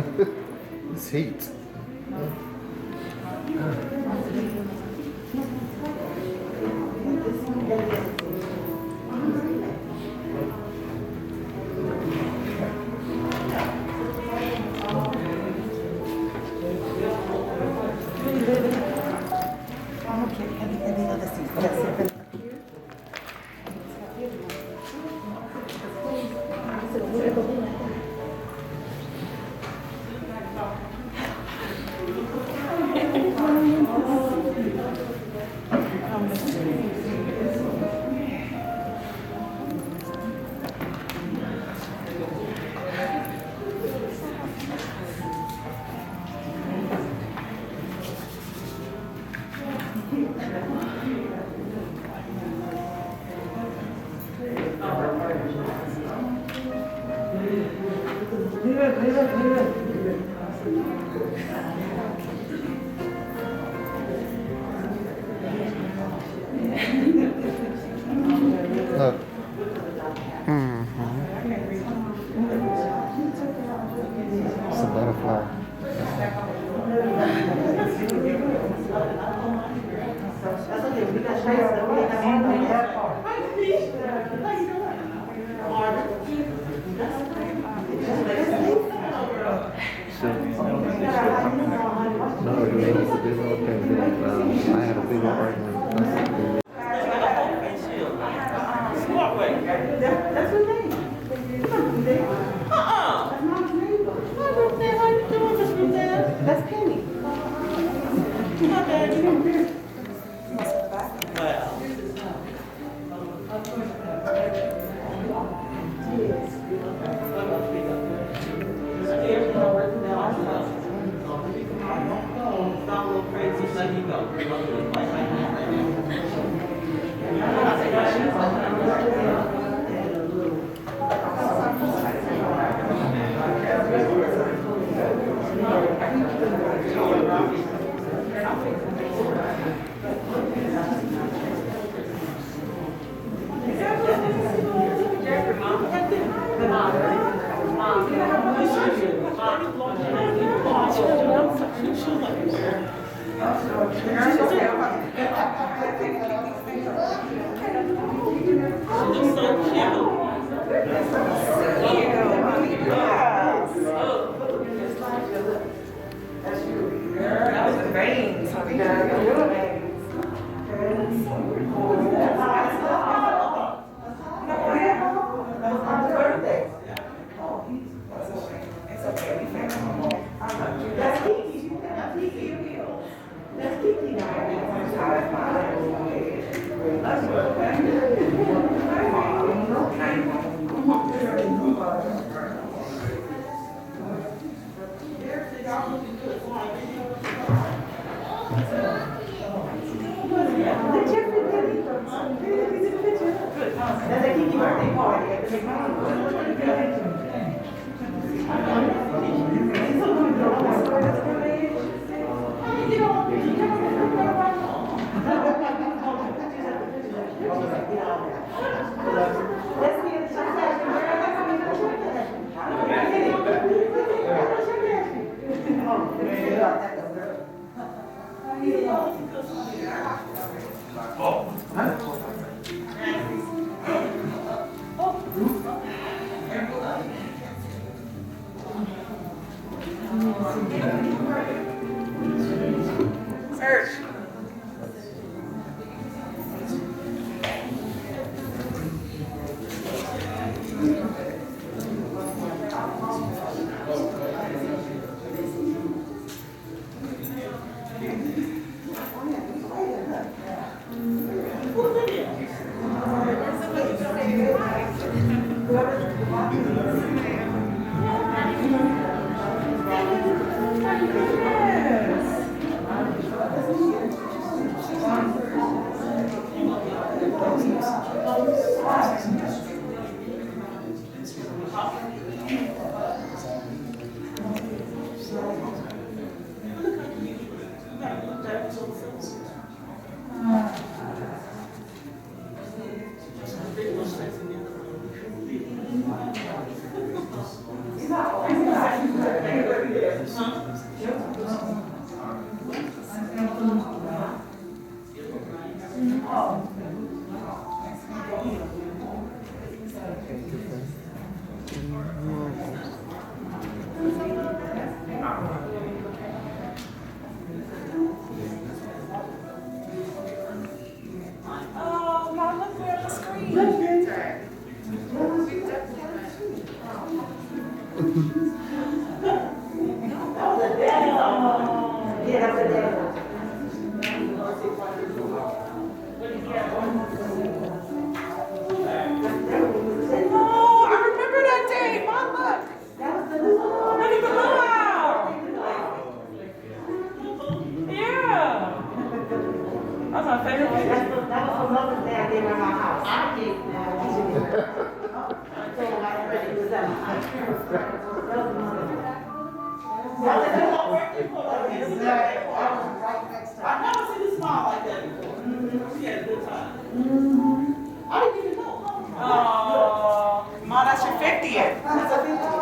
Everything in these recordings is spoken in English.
It's heat. Look. It's a butterfly. No, it was okay. I had a big argument. That's her name. That's mom's name. Hi, Ruth. How you doing, Miss Ruth? That's Penny. Not bad. You don't hear. Well. Stop a little crazy, just let you go. Oh, Mom, look, we're on the screen. Oh, I remember that day. Mom, look. Look at the luau. Yeah. That's my favorite picture. That was for Mother's Day I gave her my house. I did. I told her I ready to was at my house. That was Mother's Day. I've never seen you smile like that before. She had a good time. I didn't even know. Oh, Ma, that's your 50th. That's a 50th.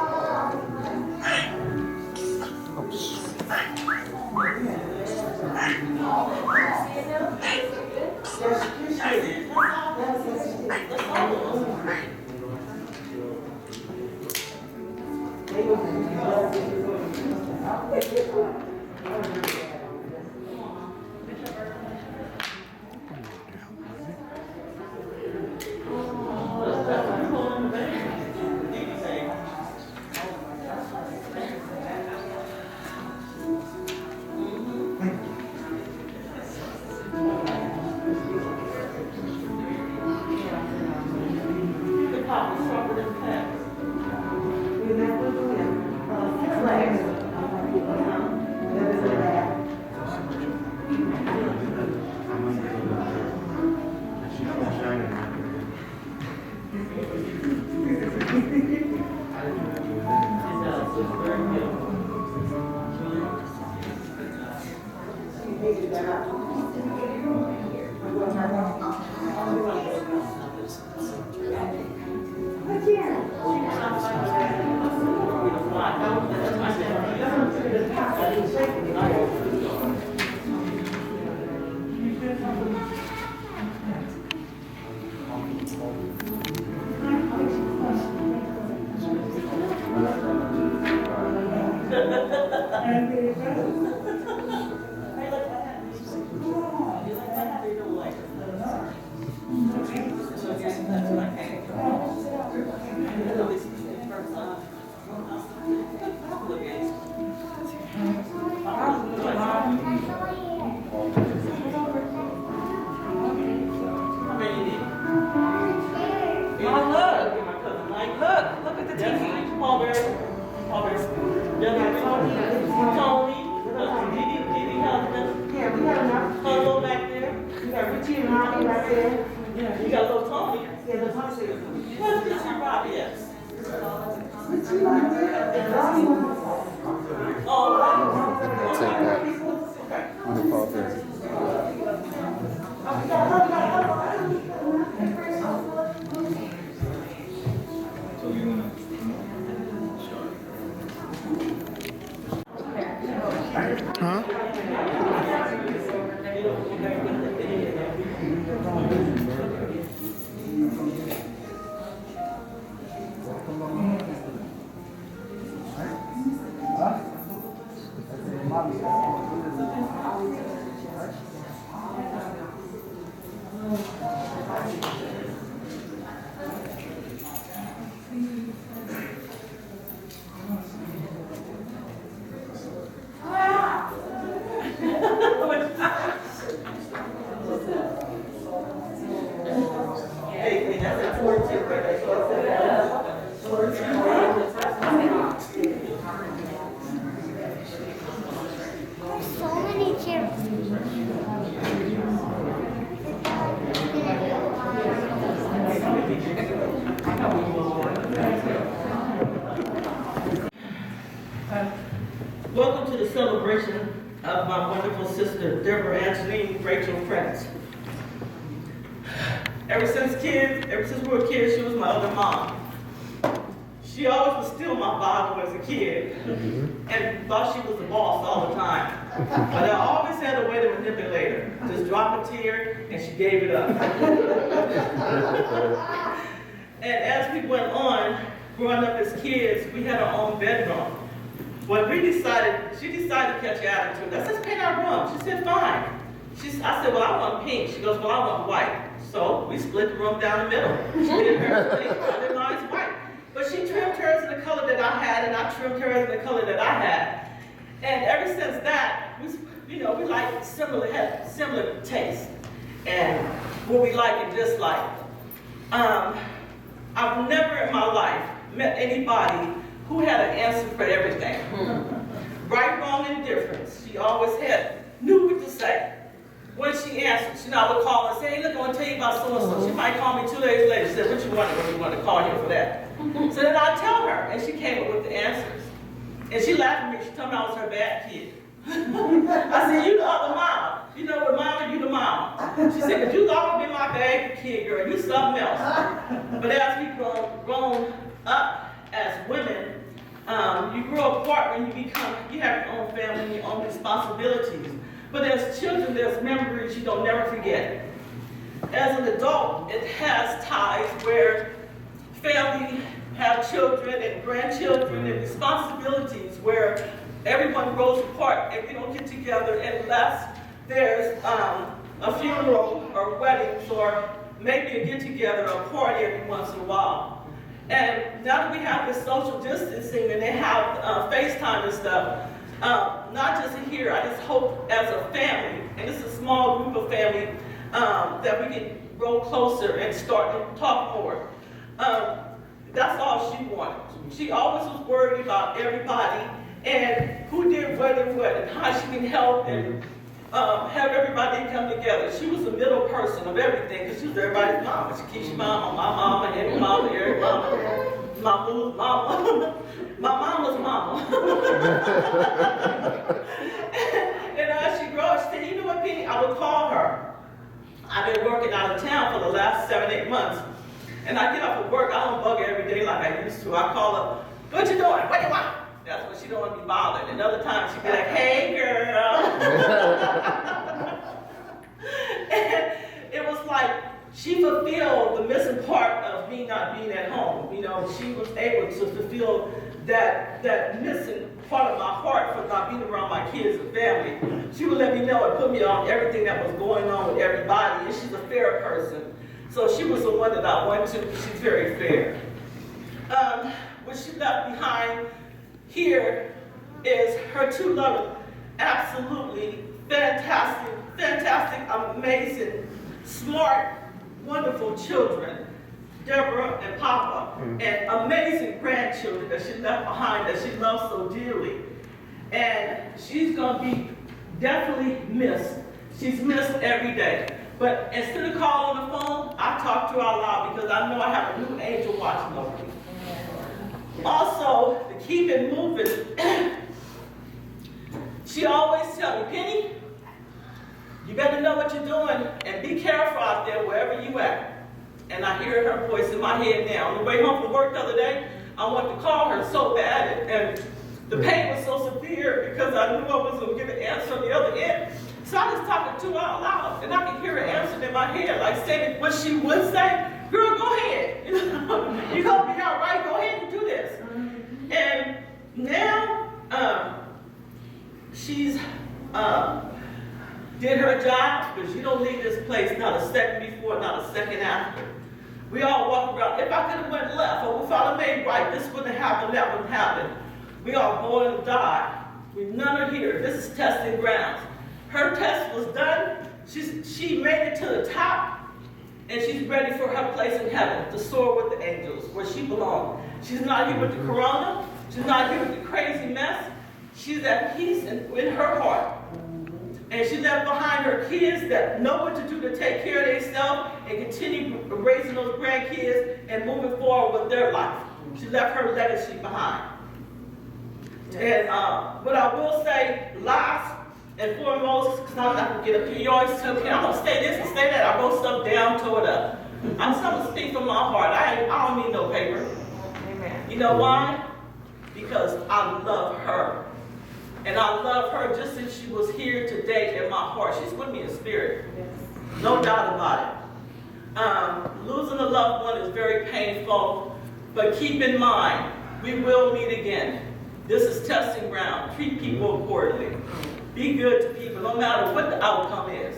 Welcome to the celebration of my wonderful sister, Deborah Rachel Prince. Ever since we were kids, she was my other mom. She always would steal my Bible as a kid and thought she was the boss all the time. But I always had a way to manipulate her. Just drop a tear and she gave it up. And as we went on, growing up as kids, we had our own bedroom. When she decided to catch attitude. I said, let's paint our room. She said, fine. I said, well, I want pink. She goes, well, I want white. So we split the room down the middle. She did hers pink, I did mine's white. But she trimmed hers in the color that I had, and I trimmed hers in the color that I had. And ever since that, we like had similar tastes and what we like and dislike. I've never in my life met anybody who had an answer for everything. Right, wrong, and different. She always knew what to say. When she answered, I would call her and say, hey, look, I want to tell you about so-and-so. She might call me 2 days later. She said, what you want? What do you want to call him for that? So then I'd tell her, and she came up with the answers. And she laughed at me. She told me I was her bad kid. I said, you the other mama. You know what, mama, you the mama. She said, but you always been my bad kid, girl. You something else. But as we grown up as women, you grow apart when you have your own family and your own responsibilities. But as children, there's memories you don't never forget. As an adult, it has ties where family have children and grandchildren and responsibilities where everyone grows apart and we don't get together unless there's a funeral or weddings or maybe a get-together or a party every once in a while. And now that we have this social distancing and they have FaceTime and stuff, not just here, I just hope as a family, and it's a small group of family, that we can grow closer and start to talk more. That's all she wanted. She always was worried about everybody and who did what and how she can help and have everybody come together. She was the middle person of everything because she was everybody's mama. She Keisha's mama, my mama, Henry's mama, Eric's mama, my boo's mama. My mama's mama. And as she grew, she said, you know what, Penny, I would call her. I've been working out of town for the last 7-8 months. And I get off of work, I don't bug her every day like I used to. I call her, what you doing? What you want? That's when she don't want to be bothered. Another time she'd be like, hey girl. And it was like, she fulfilled the missing part of me not being at home. You know, she was able to fulfill that missing part of my heart for not being around my kids and family. She would let me know and put me on everything that was going on with everybody. And she's a fair person. So she was the one that I went to. She's very fair. What she left behind here is her 2 loving, absolutely fantastic, amazing, smart, wonderful children, Deborah and Papa, and amazing grandchildren that she left behind that she loves so dearly. And she's going to be definitely missed. She's missed every day. But instead of calling on the phone, I talk to her out loud because I know I have a new angel watching over me. Also, to keep it moving, she always tells me, Penny, you better know what you're doing and be careful out there wherever you at. And I hear her voice in my head now. On the way home from work the other day, I wanted to call her so bad, and the pain was so severe because I knew I wasn't going to get an answer on the other end. So I was talking to her out loud, and I could hear her answer in my head, like saying what she would say. Girl, go ahead. You're going to be all right. Go ahead and do this. And now she's did her job, because you don't leave this place not a second before, not a second after. We all walk around. If I could have went left, or if I'd have made right, this wouldn't have happened, that wouldn't happen. We all born and die. None are here. This is testing grounds. Her test was done. She made it to the top, and she's ready for her place in heaven to soar with the angels, where she belongs. She's not here with the corona. She's not here with the crazy mess. She's at peace in her heart. And she left behind her kids that know what to do to take care of themselves and continue raising those grandkids and moving forward with their life. She left her legacy behind. And what I will say last and foremost, because I'm not going to get up here, you always tell me, I'm going to say this and say that. I wrote stuff down, tore it up. I'm going to speak from my heart. I don't need no paper. Amen. You know why? Because I love her. And I love her just as she was here today in my heart. She's with me in spirit. No doubt about it. Losing a loved one is very painful, but keep in mind, we will meet again. This is testing ground. Treat people accordingly. Be good to people, no matter what the outcome is.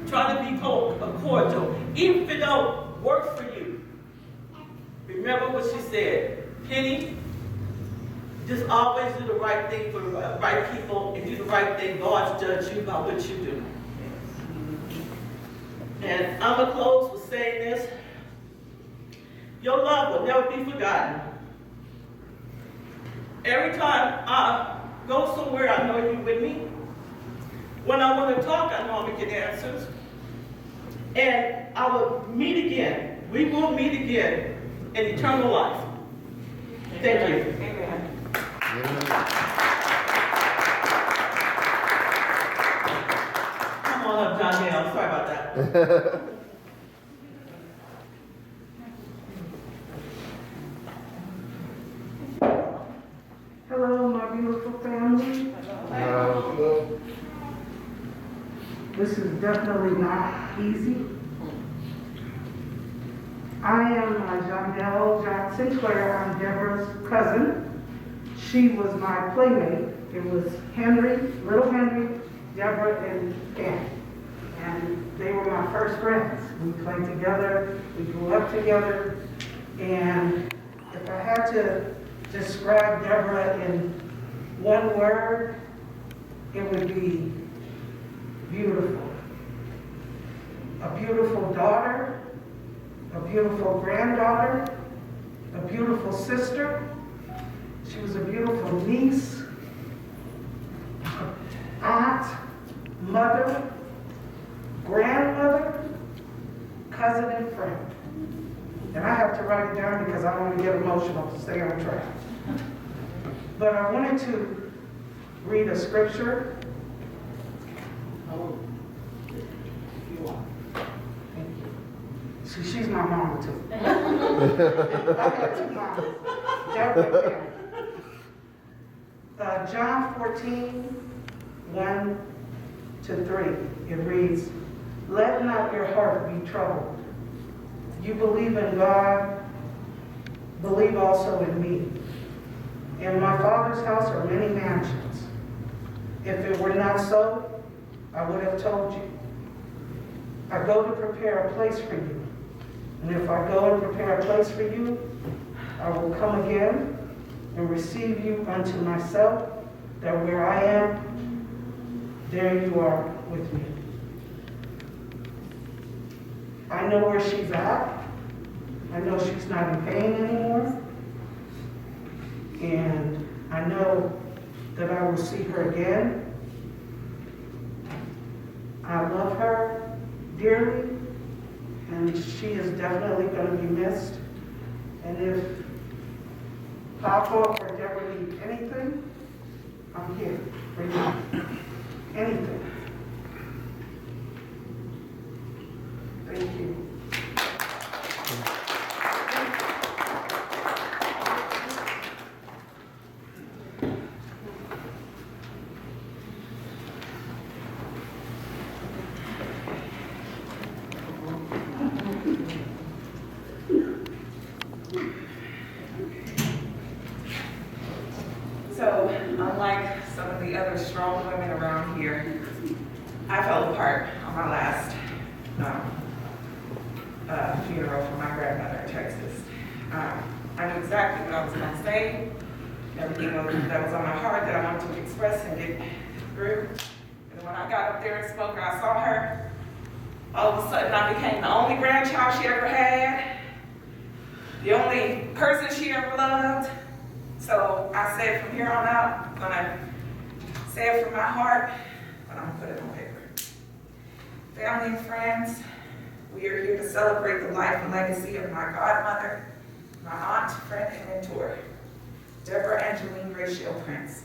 Try to be cordial, even if it don't work for you. Remember what she said, Penny, just always do the right thing for the right people and do the right thing. God judge you by what you do. And I'm going to close with saying this. Your love will never be forgotten. Every time I go somewhere, I know you're with me. When I want to talk, I know I'm going to get answers. And I will meet again. We will meet again in eternal life. Thank you. Amen. Come on up, John Dale. Sorry about that. Hello, my beautiful family. This is definitely not easy. I am Jondell Sinclair. I'm Deborah's cousin. She was my playmate. It was Henry, little Henry, Deborah, and Ann. And they were my first friends. We played together, we grew up together, and if I had to describe Deborah in one word, it would be beautiful. A beautiful daughter, a beautiful granddaughter, a beautiful sister. She was a beautiful niece, aunt, mother, grandmother, cousin, and friend. And I have to write it down because I don't want to get emotional to stay on track. But I wanted to read a scripture. Oh, you are. Thank you. See, she's my mama too. I have two mamas. Deborah and John 14, 1 to 3. It reads, "Let not your heart be troubled. You believe in God, believe also in me. In my Father's house are many mansions. If it were not so, I would have told you. I go to prepare a place for you. And if I go and prepare a place for you, I will come again and receive you unto myself, that where I am, there you are with me." I know where she's at. I know she's not in pain anymore. And I know that I will see her again. I love her dearly, and she is definitely going to be missed. And if Papa or Deborah need anything, I'm here for you. Anything. Thank you. So, unlike some of the other strong women around here, I fell apart on my last funeral for my grandmother in Texas. I knew exactly what I was going to say, everything that was on my heart that I wanted to express and get through. And when I got up there and spoke, I saw her. All of a sudden, I became the only grandchild she ever had, the only person she ever loved. So I said from here on out, I'm gonna say it from my heart, but I'm gonna put it on paper. Family and friends, we are here to celebrate the life and legacy of my godmother, my aunt, friend, and mentor, Deborah Angeline Rachel Prince.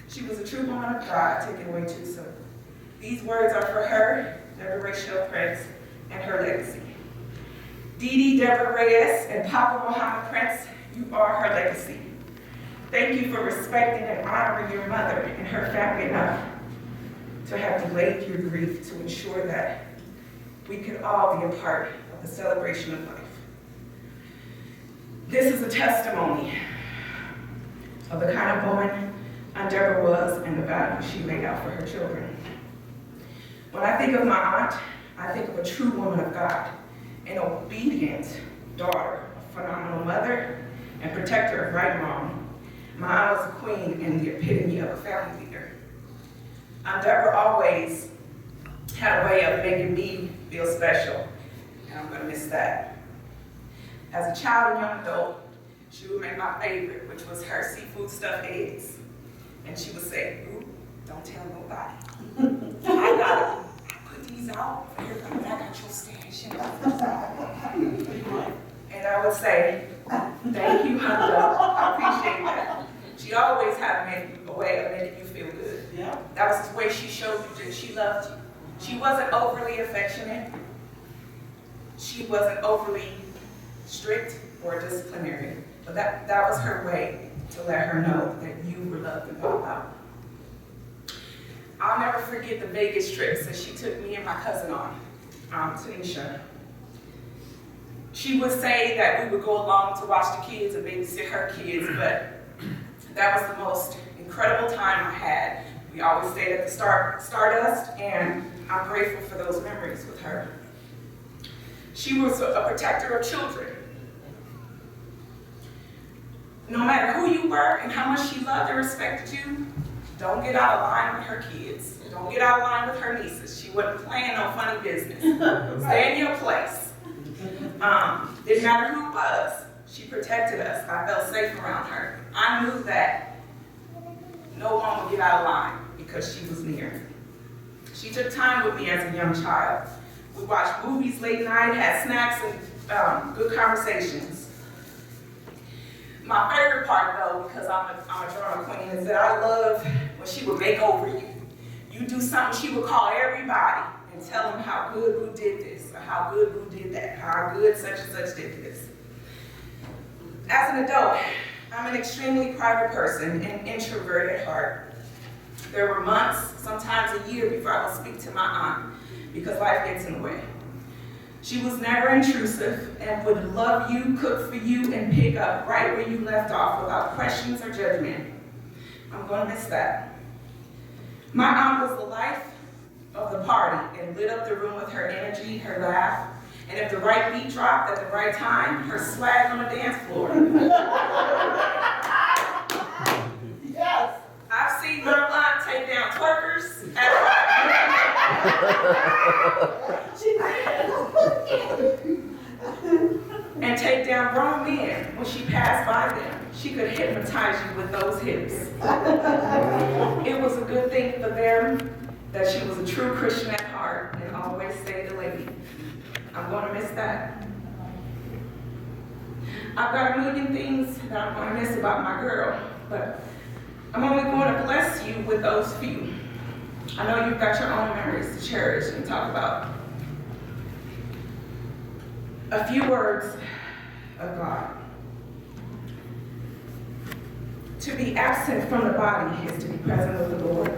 She was a true woman of God, taken away too soon. These words are for her, Deborah Rachel Prince, and her legacy. Dee Deborah Reyes, and Papa Muhammad Prince, you are her legacy. Thank you for respecting and honoring your mother and her family enough to have delayed your grief to ensure that we could all be a part of the celebration of life. This is a testimony of the kind of woman Aunt Deborah was and the values she laid out for her children. When I think of my aunt, I think of a true woman of God, an obedient daughter, a phenomenal mother, and protector of right and wrong. My aunt was a queen and the epitome of a family leader. Aunt Deborah always had a way of making me feel special, and I'm gonna miss that. As a child and young adult, she would make my favorite, which was her seafood stuffed eggs. And she would say, "Ooh, don't tell nobody. I put these out, everybody, but I got your stash." And I would say, "Thank you, honey, I appreciate that." She always had a way of making you feel good. Yeah. That was the way she showed you that she loved you. She wasn't overly affectionate. She wasn't overly strict or disciplinary. But that was her way to let her know that you were loved and thought about. I'll never forget the Vegas trips that she took me and my cousin on, Tanisha. She would say that we would go along to watch the kids and babysit her kids, but that was the most incredible time I had. We always stayed at the Stardust, and I'm grateful for those memories with her. She was a protector of children. No matter who you were and how much she loved and respected you, don't get out of line with her kids. Don't get out of line with her nieces. She wasn't playing no funny business. Stay in your place. Didn't matter who it was. She protected us. I felt safe around her. I knew that no one would get out of line because she was near. She took time with me as a young child. We watched movies late night, had snacks, and good conversations. My favorite part, though, because I'm a drama queen, is that I love when she would make over you. You do something, she would call everybody and tell them how good Boo did this, or how good Boo did that, how good such and such did this. As an adult, I'm an extremely private person and introvert at heart. There were months, sometimes a year, before I would speak to my aunt because life gets in the way. She was never intrusive and would love you, cook for you, and pick up right where you left off without questions or judgment. I'm going to miss that. My aunt was the life of the party and lit up the room with her energy, her laugh, and if the right beat dropped at the right time, her swag on the dance floor. Yes. I've seen my aunt take down twerkers at She did. and take down grown men when she passed by them. She could hypnotize you with those hips. It was a good thing for them that she was a true Christian at heart and always stayed a lady. I'm going to miss that. I've got a million things that I'm going to miss about my girl, but I'm only going to bless you with those few. I know you've got your own memories to cherish and talk about. A few words of God. To be absent from the body is to be present with the Lord.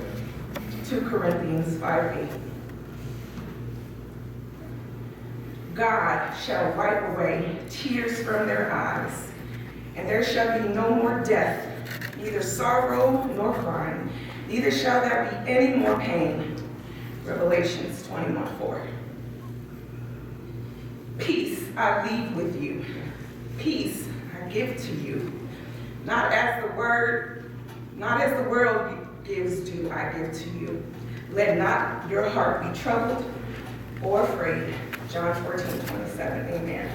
2 Corinthians 5:8. God shall wipe away tears from their eyes, and there shall be no more death, neither sorrow nor crying, neither shall there be any more pain. Revelations 21:4. Peace I leave with you. Peace I give to you. Not as the world gives do I give to you. Let not your heart be troubled or afraid. John 14:27. Amen.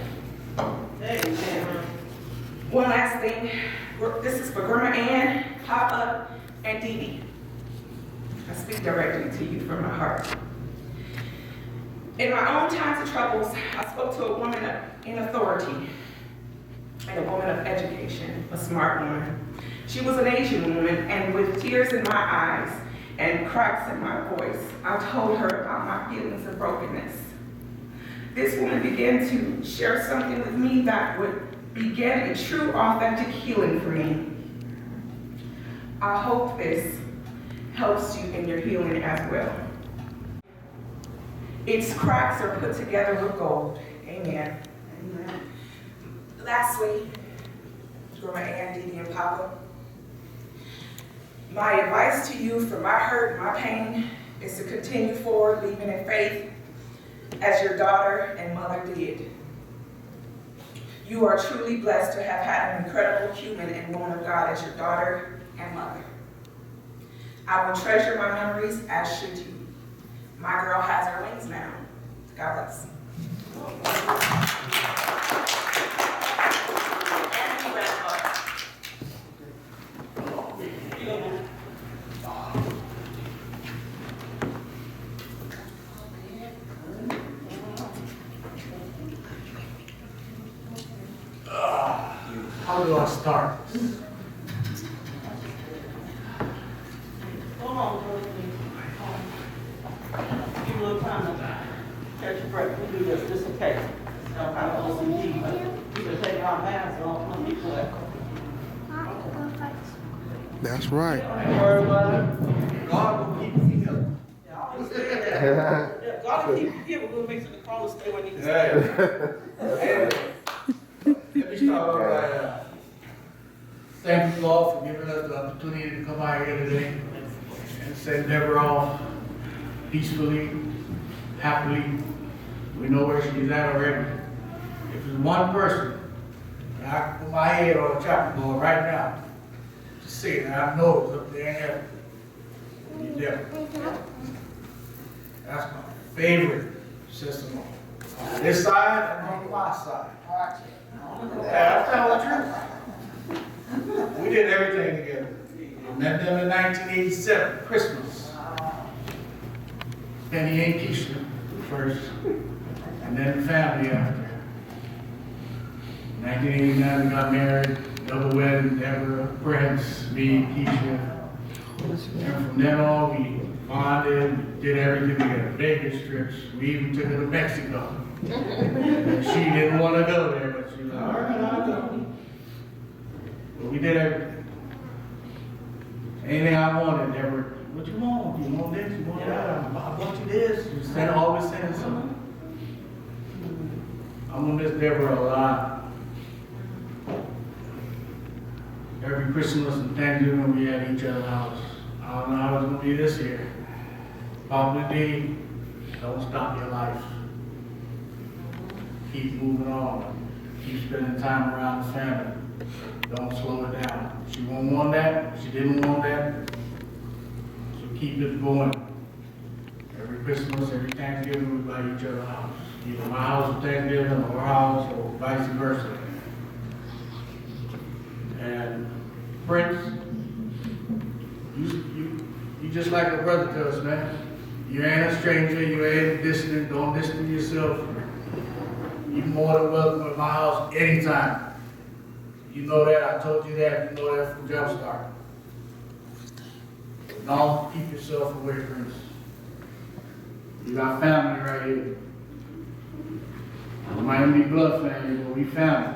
Amen. One last thing. This is for Grandma Ann, Papa, and Dee Dee. I speak directly to you from my heart. In my own times of troubles, I spoke to a woman in authority and a woman of education, a smart woman. She was an Asian woman, and with tears in my eyes and cracks in my voice, I told her about my feelings of brokenness. this woman began to share something with me that would begin a true, authentic healing for me. I hope this helps you in your healing as well. Its cracks are put together with gold. Amen. Amen. Lastly, Grandma Ann, Dee Dee, and Papa, my advice to you for my hurt, my pain, is to continue forward, believing in faith, as your daughter and mother did. You are truly blessed to have had an incredible human and woman of God as your daughter and mother. I will treasure my memories, as should you. My girl has her wings now. God bless. How do I start? Hold on, give you a little time to catch your breath. We'll do this, just in case. Some kind of OCD, but we can take our masks off when people are. That's right. Don't worry about it. God will keep me up. Yeah, I always say that. Yeah, God will keep you here, but we'll make sure the callers stay where they need to stay. Let me start by thank you all for giving us the opportunity to come out here today and send Deborah off peacefully, happily. We know where she's at already. If there's one person, and I can put my head on a chopping board right now to say that I know it's up there in heaven, it's Deborah. That's my favorite sister on this side and on my side. Yeah, I'm telling the truth. We did everything together. We met them in 1987, Christmas. Penny and Keisha first, and then the family after. 1989, we got married, double wedding, Deborah, Prince, me, Keisha. And from then on, we bonded, did everything together. Vegas trips, we even took her to Mexico. And she didn't want to go there, but she was like, all right, I'll go. But we did everything. Anything I wanted, Deborah, what you want? You want this? You want that? I want you this. She said, always saying something. I'm gonna miss Deborah a lot. Every Christmas and Thanksgiving we at each other's house. I don't know how it's gonna be this year. Papa D, don't stop your life. Keep moving on. Keep spending time around the family. Don't slow it down. She won't want that. She didn't want that. So keep it going. Every Christmas, every Thanksgiving, we buy each other's house. Either my house for Thanksgiving or her house or vice versa. And Prince, you just like a brother to us, man. You ain't a stranger. You ain't distant. Don't distance yourself. You're more than welcome at my house anytime. You know that, I told you that, you know that from Jump Start. Don't keep yourself away from us. You got family right here. We might be blood family, but we family.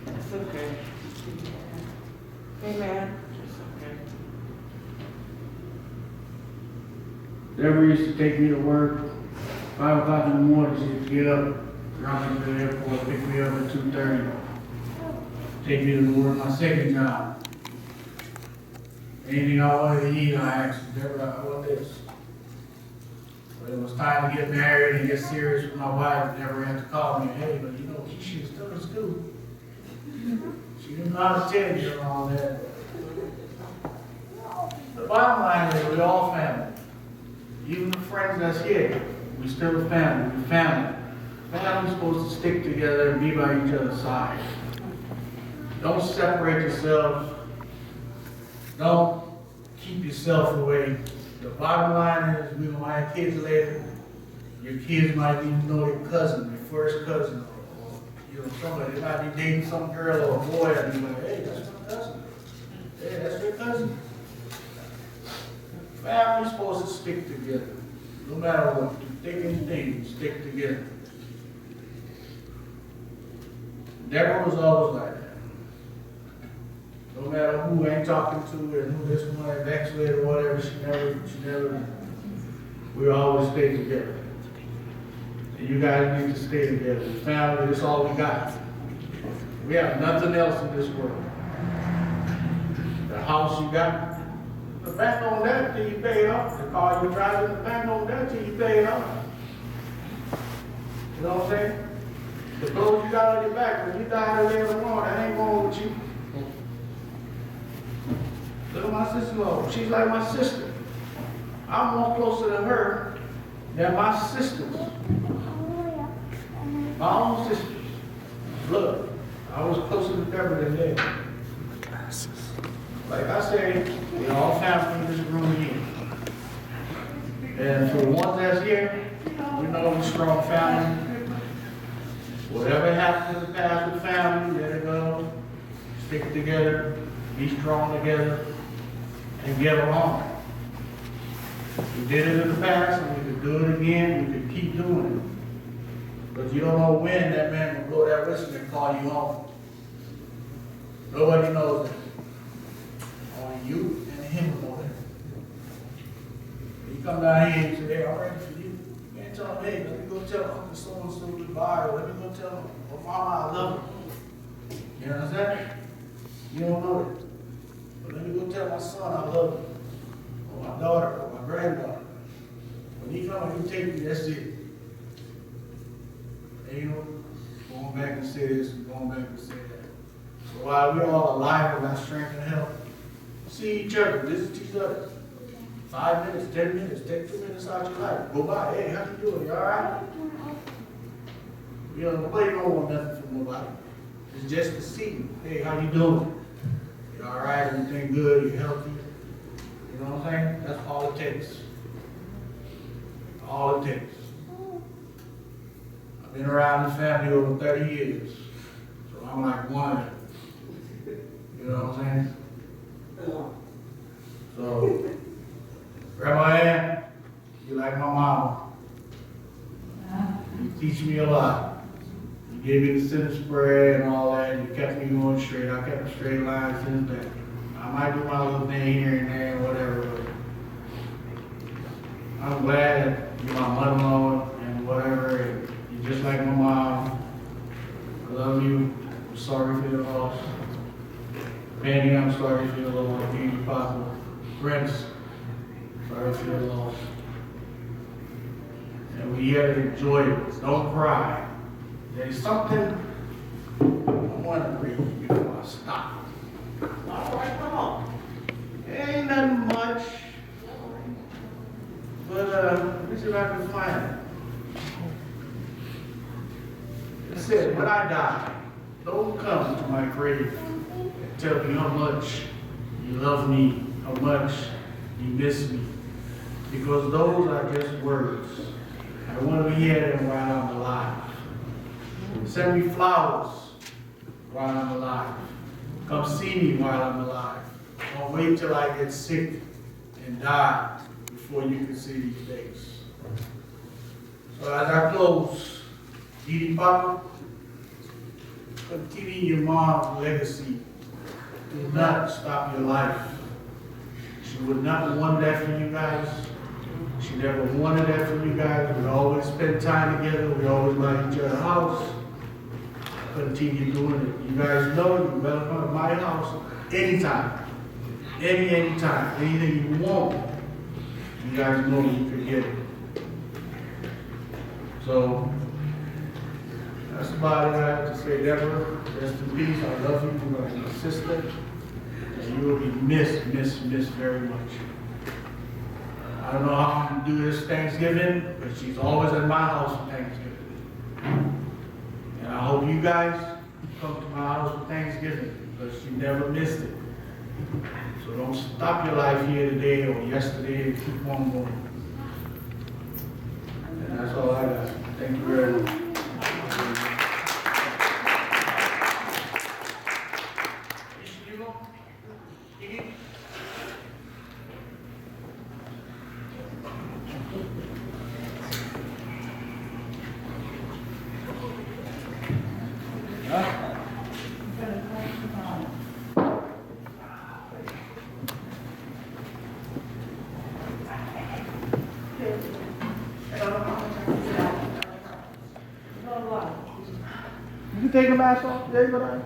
It's okay. Amen. It's okay. Deborah used to take me to work, 5 o'clock in the morning, she used to get up, drive me to the airport, pick me up at 2:30. Take me to work, my second job. Anything I wanted to eat, I asked Deborah, I want this. But it was time to get married and get serious with my wife, Deborah had to call me, hey, but you know, Keisha is still in school. She didn't know how to tell you and all that. The bottom line is we all family. Even the friends that's here, we still a family, we family. Family's supposed to stick together and be by each other's side. Don't separate yourselves. Don't keep yourself away. The bottom line is we're gonna have kids later. Your kids might even know their cousin, their first cousin, or you know, somebody, they might be dating some girl or a boy, and you're like, hey, that's my cousin. Hey, that's your cousin. Family's supposed to stick together. No matter what, thick and thin, stick together. Deborah was always like that. No matter who ain't talking to and who this one is next with or whatever, she never, we always stay together. And you guys need to stay together. Family, that's all we got. We have nothing else in this world. The house you got, the bank on that till you pay it off. The car you driving, the bank on that till you pay it off. You know what I'm saying? The clothes you got on your back, when you die later on, that ain't going with you. Look at my sister-in-law. She's like my sister. I'm more closer to her than my sisters. My own sisters. Look, I was closer to Deborah than them. Like I say, we all family in this room here. And for the ones that's here, we know we're a strong family. Whatever happened in the past with family, let it go. Stick together, be strong together, and get along. We did it in the past, and we could do it again, we could keep doing it. But you don't know when that man will blow that whistle and call you home. Nobody knows that. Only you and him know that. When you come down here and say, hey, I'm ready for you. You can't tell him, hey, let me go tell Uncle so-and-so goodbye, or let me go tell him, oh, Mama, I love him. You understand? You don't know it. But let me go tell my son I love him, or my daughter, or my granddaughter. When he comes, you take me, that's it. And you know, going back and say this, and going back and say that. So while we're all alive and got strength and health, see each other, visit each other. 5 minutes, 10 minutes, take 2 minutes out your life. Go by, hey, how you doing? You all right? You know, nobody don't want nothing from nobody. It's just to see you. Hey, how you doing? You all right? Everything good? You healthy? You know what I'm saying? That's all it takes. All it takes. I've been around this family over 30 years, so I'm like one of them. You know what I'm saying? So, Grandma Ann, you like my mama. You teach me a lot. You gave me the sentence spread and all that, and you kept me going straight. I kept a straight line since then. I might do my little thing here and there, whatever, but I'm glad you're my mother-in-law and whatever, and you're just like my mom. I love you. I'm sorry for your loss. Manny, I'm sorry for your loss. Beauty Papa. Prince, sorry for your loss. And we gotta enjoy it. Don't cry. There's something I want to read before I stop. All right, come on. Ain't nothing much. But let me see if I can find it. It said, when I die, don't come to my grave and tell me how much you love me, how much you miss me. Because those are just words. I want to hear them while I'm alive. Send me flowers while I'm alive. Come see me while I'm alive. Don't wait till I get sick and die before you can see these days. So as I close, Didi Papa, continue your mom's legacy. Do not stop your life. She would not want that for you guys. She never wanted that for you guys. We always spend time together. We always buy each other's house. Continue doing it. You guys know you're welcome come to my house anytime. Anytime. Anything you want, you guys know you can get it. So, that's about it I have to say, Deborah. Rest in peace. I love you. You're going to be my sister. And you will be missed very much. I don't know how I'm going to do this Thanksgiving, but she's always at my house for Thanksgiving. And I hope you guys come to my house for Thanksgiving, because you never missed it. So don't stop your life here today or yesterday and keep on going. And And that's all I got. Thank you very much. You take the mask off, Deborah?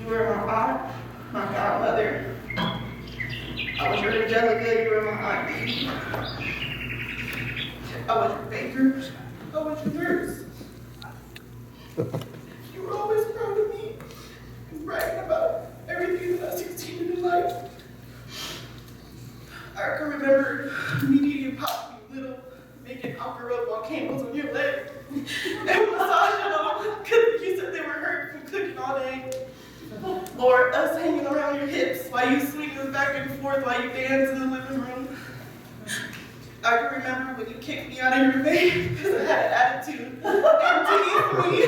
You were my aunt, my godmother. I was your Angelica, you were my auntie. I was your baker, I was your nurse. You were always proud of me and bragging about everything that I succeeded in life. I can remember meeting you pop you little, making alcohol volcanoes on your leg and massaging them because you said they were hurt from cooking all day. Or us hanging around your hips while you swing them back and forth while you dance in the living room. I can remember when you kicked me out of your bed because I had an attitude and teased me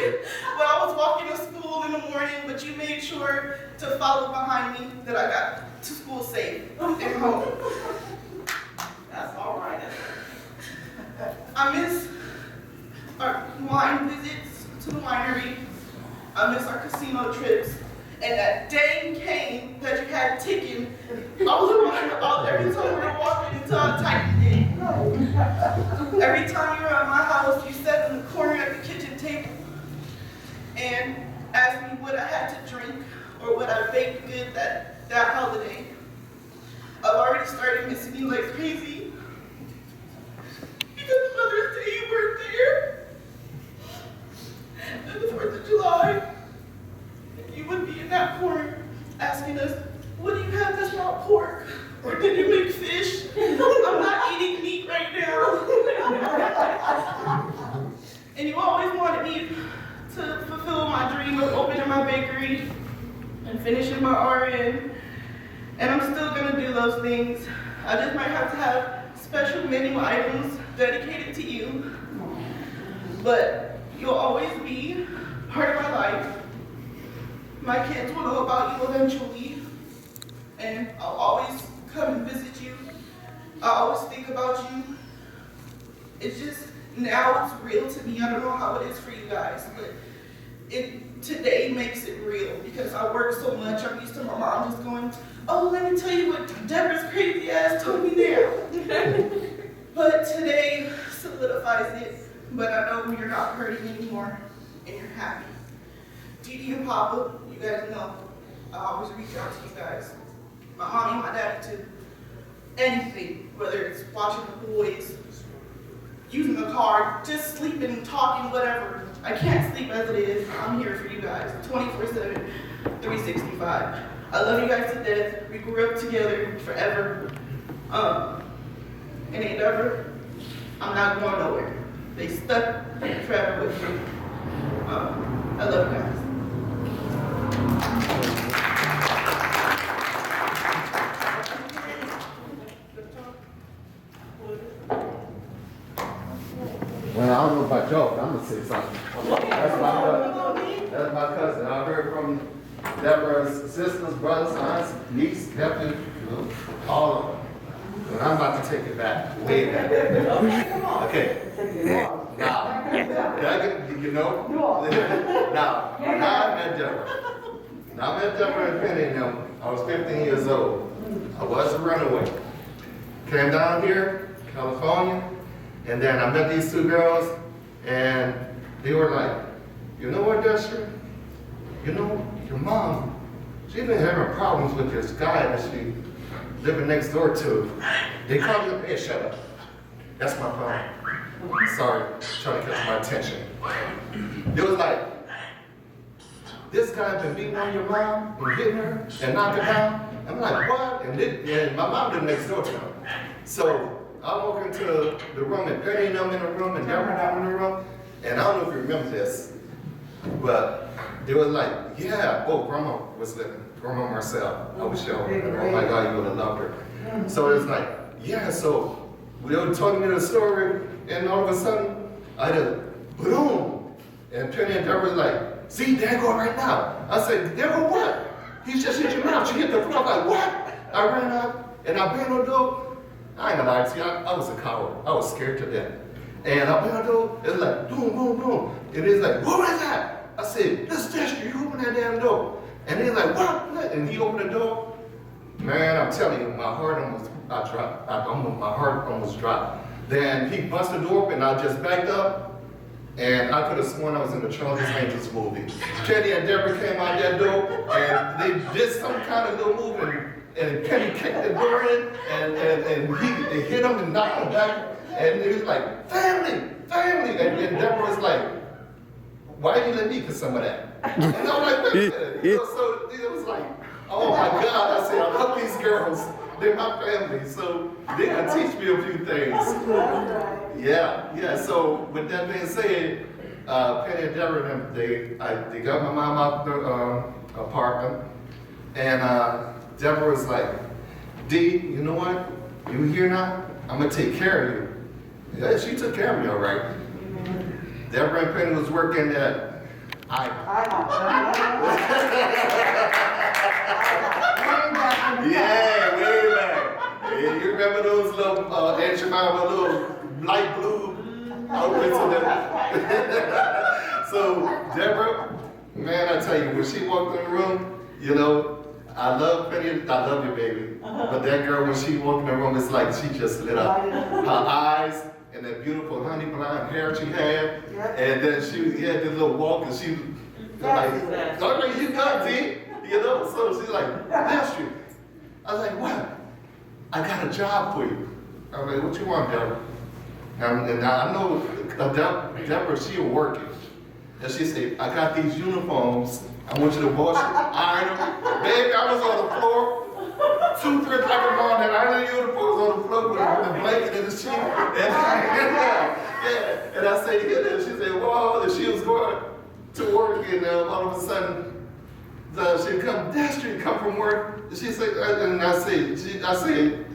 when I was walking to school in the morning, but you made sure to follow behind me that I got to school safe and home. That's all right. I miss our wine visits to the winery. I miss our casino trips. And that dang cane that you had ticking all around every time we were walking into our tight day. Every time you were at my house, you sat in the corner at the kitchen table and asked me what I had to drink or what I baked good that holiday. I've already started missing you like crazy because Mother's Day you weren't there. And the 4th of July. You would be in that corner asking us, what do you have that's not pork? Or did you make fish? I'm not eating meat right now. And you always wanted me to fulfill my dream of opening my bakery and finishing my RN. And I'm still gonna do those things. I just might have to have special menu items dedicated to you. But you'll always be part of my life. My kids will know about you eventually, and I'll always come and visit you. I always think about you. It's just, now it's real to me. I don't know how it is for you guys, but today makes it real because I work so much. I'm used to my mom just going, oh, let me tell you what Deborah's crazy ass told me now. But today solidifies it, but I know you're not hurting anymore, and you're happy. Didi and Papa, you guys know, I always reach out to you guys. My mommy, my daddy too. Anything, whether it's watching the boys, using the car, just sleeping, talking, whatever. I can't sleep as it is. I'm here for you guys, 24/7, 365. I love you guys to death. We grew up together forever. And ain't never, I'm not going nowhere. They stuck forever with me. I love you guys. Well, I don't know about y'all, but I'm gonna say something. That's my cousin. That's my cousin. I heard from Deborah's sisters, brothers, aunts, niece, nephew, you know, all of them. And I'm about to take it back, way back. Okay. Now, you know? Now I met Deborah. Now I met Deborah and Penny and them. I was 15 years old. I was a runaway. Came down here, California, and then I met these two girls, and they were like, you know what, Dustin? You know, your mom, she's been having problems with this guy that she living next door to. They call you, hey, shut up. That's my phone. Sorry, trying to catch my attention. It was like, this guy been beating on your mom and hitting her and knocking her down. I'm like, what? And my mom lived next door to him. So I walk into the room and Penny and them in the room and Deborah and them in the room. And I don't know if you remember this, but they were like, yeah, oh, Grandma was living. Grandma Marcel, I was showing. Oh my God, you would have loved her. So it was like, yeah, so they were telling me the story, and all of a sudden, I just, boom. And Penny and Deborah was like, see, there go right now. I said, there go what? He just hit your mouth. She hit the floor. I'm like, what? I ran up, and I banged on the door. I ain't gonna lie to you, I was a coward. I was scared to death. And I banged on the door, it was like, boom, boom, boom. And he's like, what was that? I said, this Dexter, you open that damn door. And he's like, what? And he opened the door. Man, I'm telling you, my heart almost dropped. Then he busted the door open, and I just backed up, and I could have sworn I was in the Charles Angels movie. Penny and Deborah came out that door, and they did some kind of little movement, and Penny kicked the door in, and he hit him and knocked him back, and he was like, family, family, and Deborah was like, why didn't you let me get some of that? And I'm like, wait a minute. You know, so it was like, oh my God, I said, I love these girls. They're my family, so they can teach me a few things. Yeah, so with that being said, Penny and Deborah, they got my mom out the apartment, and Deborah was like, D, you know what? You here now? I'm gonna take care of you. Yeah, she took care of me all right. Deborah and Penny was working at Yeah, way back. Yeah, you remember those little ancient little light blue outfits of them? So Deborah, man, I tell you, when she walked in the room, you know, I love Penny, I love you, baby. But that girl, when she walked in the room, it's like she just lit up. Her eyes and that beautiful honey blonde hair she had, and then she had this little walk, and she was like, "Okay, you got D," you know. So she's like, "That's you." I was like, "What? I got a job for you." I was like, "What you want, Deborah?" And I know Deborah, she was working, and she said, "I got these uniforms. I want you to wash them, iron them." Baby, I was on the floor. 2, 3 o'clock in the morning, and I knew the uniforms on the floor with the blanket and the sheet. And I said, "Get it." She said, "Whoa," and she was going to work, and all of a sudden, she'd come, Destry, come from work. She said, and I said,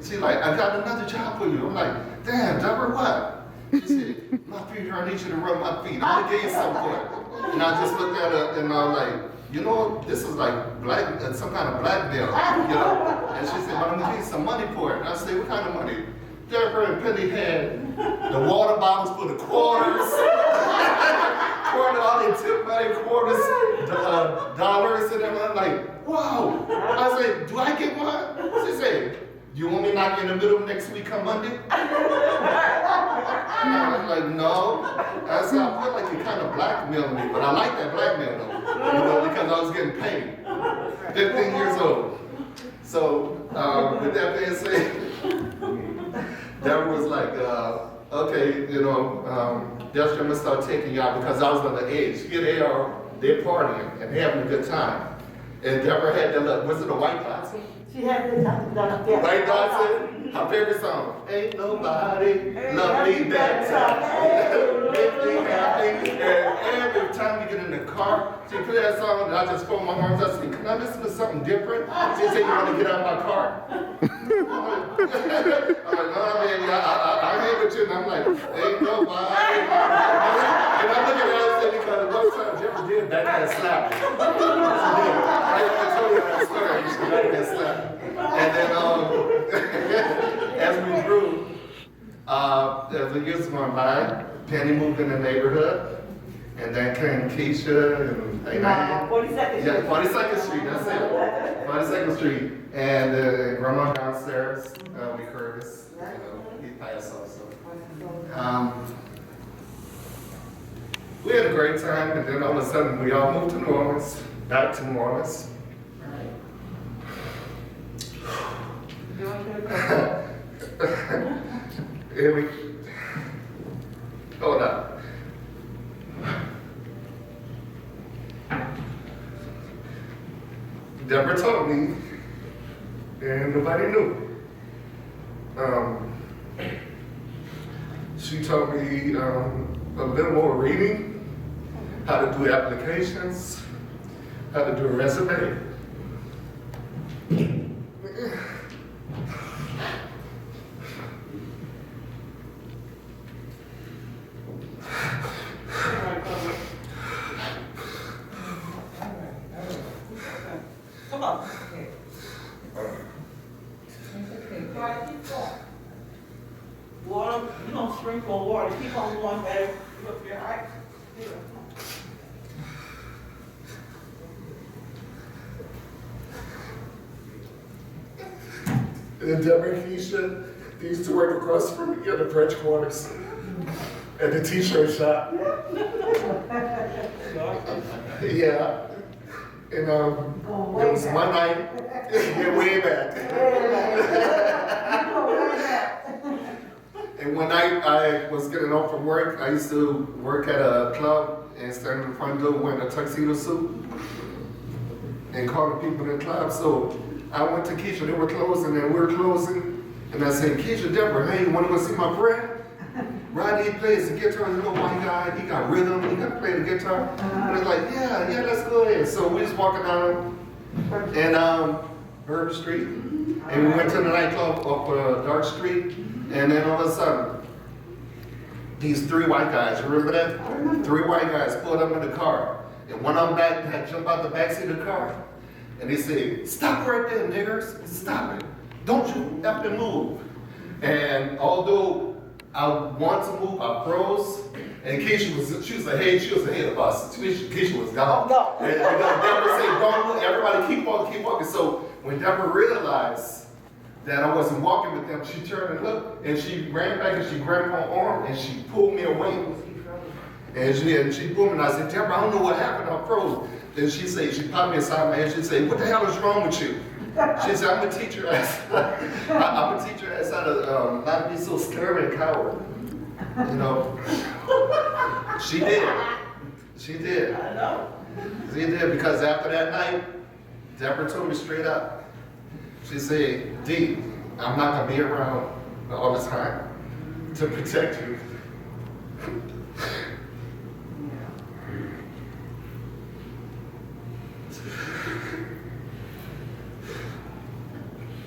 she like, "I got another job for you." I'm like, "Damn, Deborah, what?" She said, "My feet hurt, I need you to rub my feet. I'm gonna give you some for it." And I just looked at her, and I was like, "You know, this is like some kind of blackmail, you know?" And she said, "But I'm gonna give you some money for it." And I said, "What kind of money?" Deborah and Penny had the water bottles for the quarters, all they tip money, quarters, dollars, and I'm like, "Wow." I said, "Do I get one?" She said, "You want me to knock you in the middle next week on Monday?" And I was like, "No." I said, "I feel like you're kind of blackmailing me, but I like that blackmail though, you know, because I was getting paid. 15 years old." So, with that being said, Deborah was like, "Okay, you know, Destry, I'm gonna start taking y'all," because I was on the edge. Here they are, they're partying and having a good time. And Deborah had that, was it a white box? She had the White Dotson, her favorite song. Ain't nobody love me better. Make me happy. And every time we get in the car, she play that song, and I just fold my arms up and say, "Can I listen to something different?" She said, "You want to get out of my car?" I'm like, "No, man, I hate with you." And I'm like, "Ain't nobody." And I look at her and say, because most times Deborah did back and slap me. I told you that story. She back and slap me. And then as we grew, as the years went by, Penny moved in the neighborhood, and then came Keisha and 42nd Street. Yeah, 42nd Street, that's it. 42nd Street. And Grandma downstairs, we Curtis, you know, he passed also. We had a great time, and then all of a sudden we all moved to New Orleans, back to New Orleans. Here we, hold up. Deborah told me, and nobody knew. She told me a little more reading, how to do applications, how to do a resume. everybody keep going. Water, you don't sprinkle water, keep on going, baby. You up here, all right? Here. And Deborah and Keisha, they used to work across from me in the French quarters at the t-shirt shop. Yeah. And it was one night, yeah, way back. And one night I was getting off from work. I used to work at a club and stand in the front door wearing a tuxedo suit and calling people in the club. So I went to Keisha, they were closing and we were closing. And I said, Keisha, Deborah, hey, you wanna go see my friend? Rodney plays the guitar, you know, white guy, he got rhythm, he got to play the guitar. And I was like, yeah, let's go ahead. So we was walking down and Herb Street, and we went to the nightclub up Dark Street, and then all of a sudden, these three white guys, you remember that? Three white guys pulled up in the car, and one of them had jumped out the backseat of the car, and they said, stop right there, niggers, stop it. Don't you have to move. And although I want to move, I froze, and Keisha she was ahead of us. Keisha was gone. No. And Deborah said, don't move, everybody keep walking. So when Deborah realized that I wasn't walking with them, she turned and looked, and she ran back and she grabbed my arm and she pulled me away. And she pulled me and I said, Deborah, I don't know what happened, I froze. Then she said, she popped me aside my head, she said, what the hell is wrong with you? She said, I'm a teacher. I'm a teacher as how to not be so scared and coward. You know, she did. She did. I know. She did because after that night, Deborah told me straight up. She said, D, I'm not gonna be around all the time to protect you.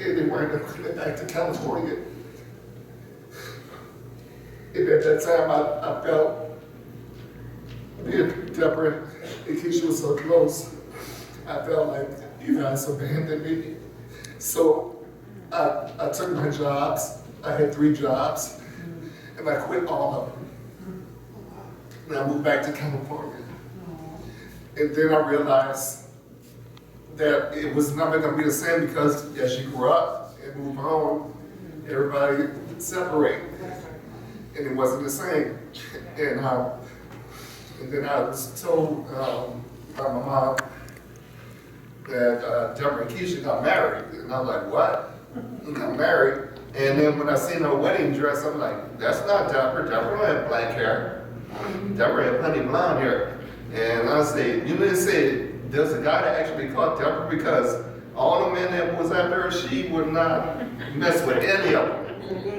And they wanted to come back to California. And at that time, I felt, Deborah and Keisha was so close, I felt like you guys abandoned me. So I took my jobs. I had 3 jobs, and I quit all of them. And I moved back to California. And then I realized that it was never going to be the same because as you grew up and move on, everybody separated. And it wasn't the same. And then I was told by my mom that Deborah and Keisha got married. And I was like, what? You got married? And then when I seen her wedding dress, I'm like, that's not Deborah. Deborah don't have black hair. Deborah had honey blonde hair. And I said, you didn't say there's a guy that actually caught Deborah because all the men that was after her, she would not mess with any of them.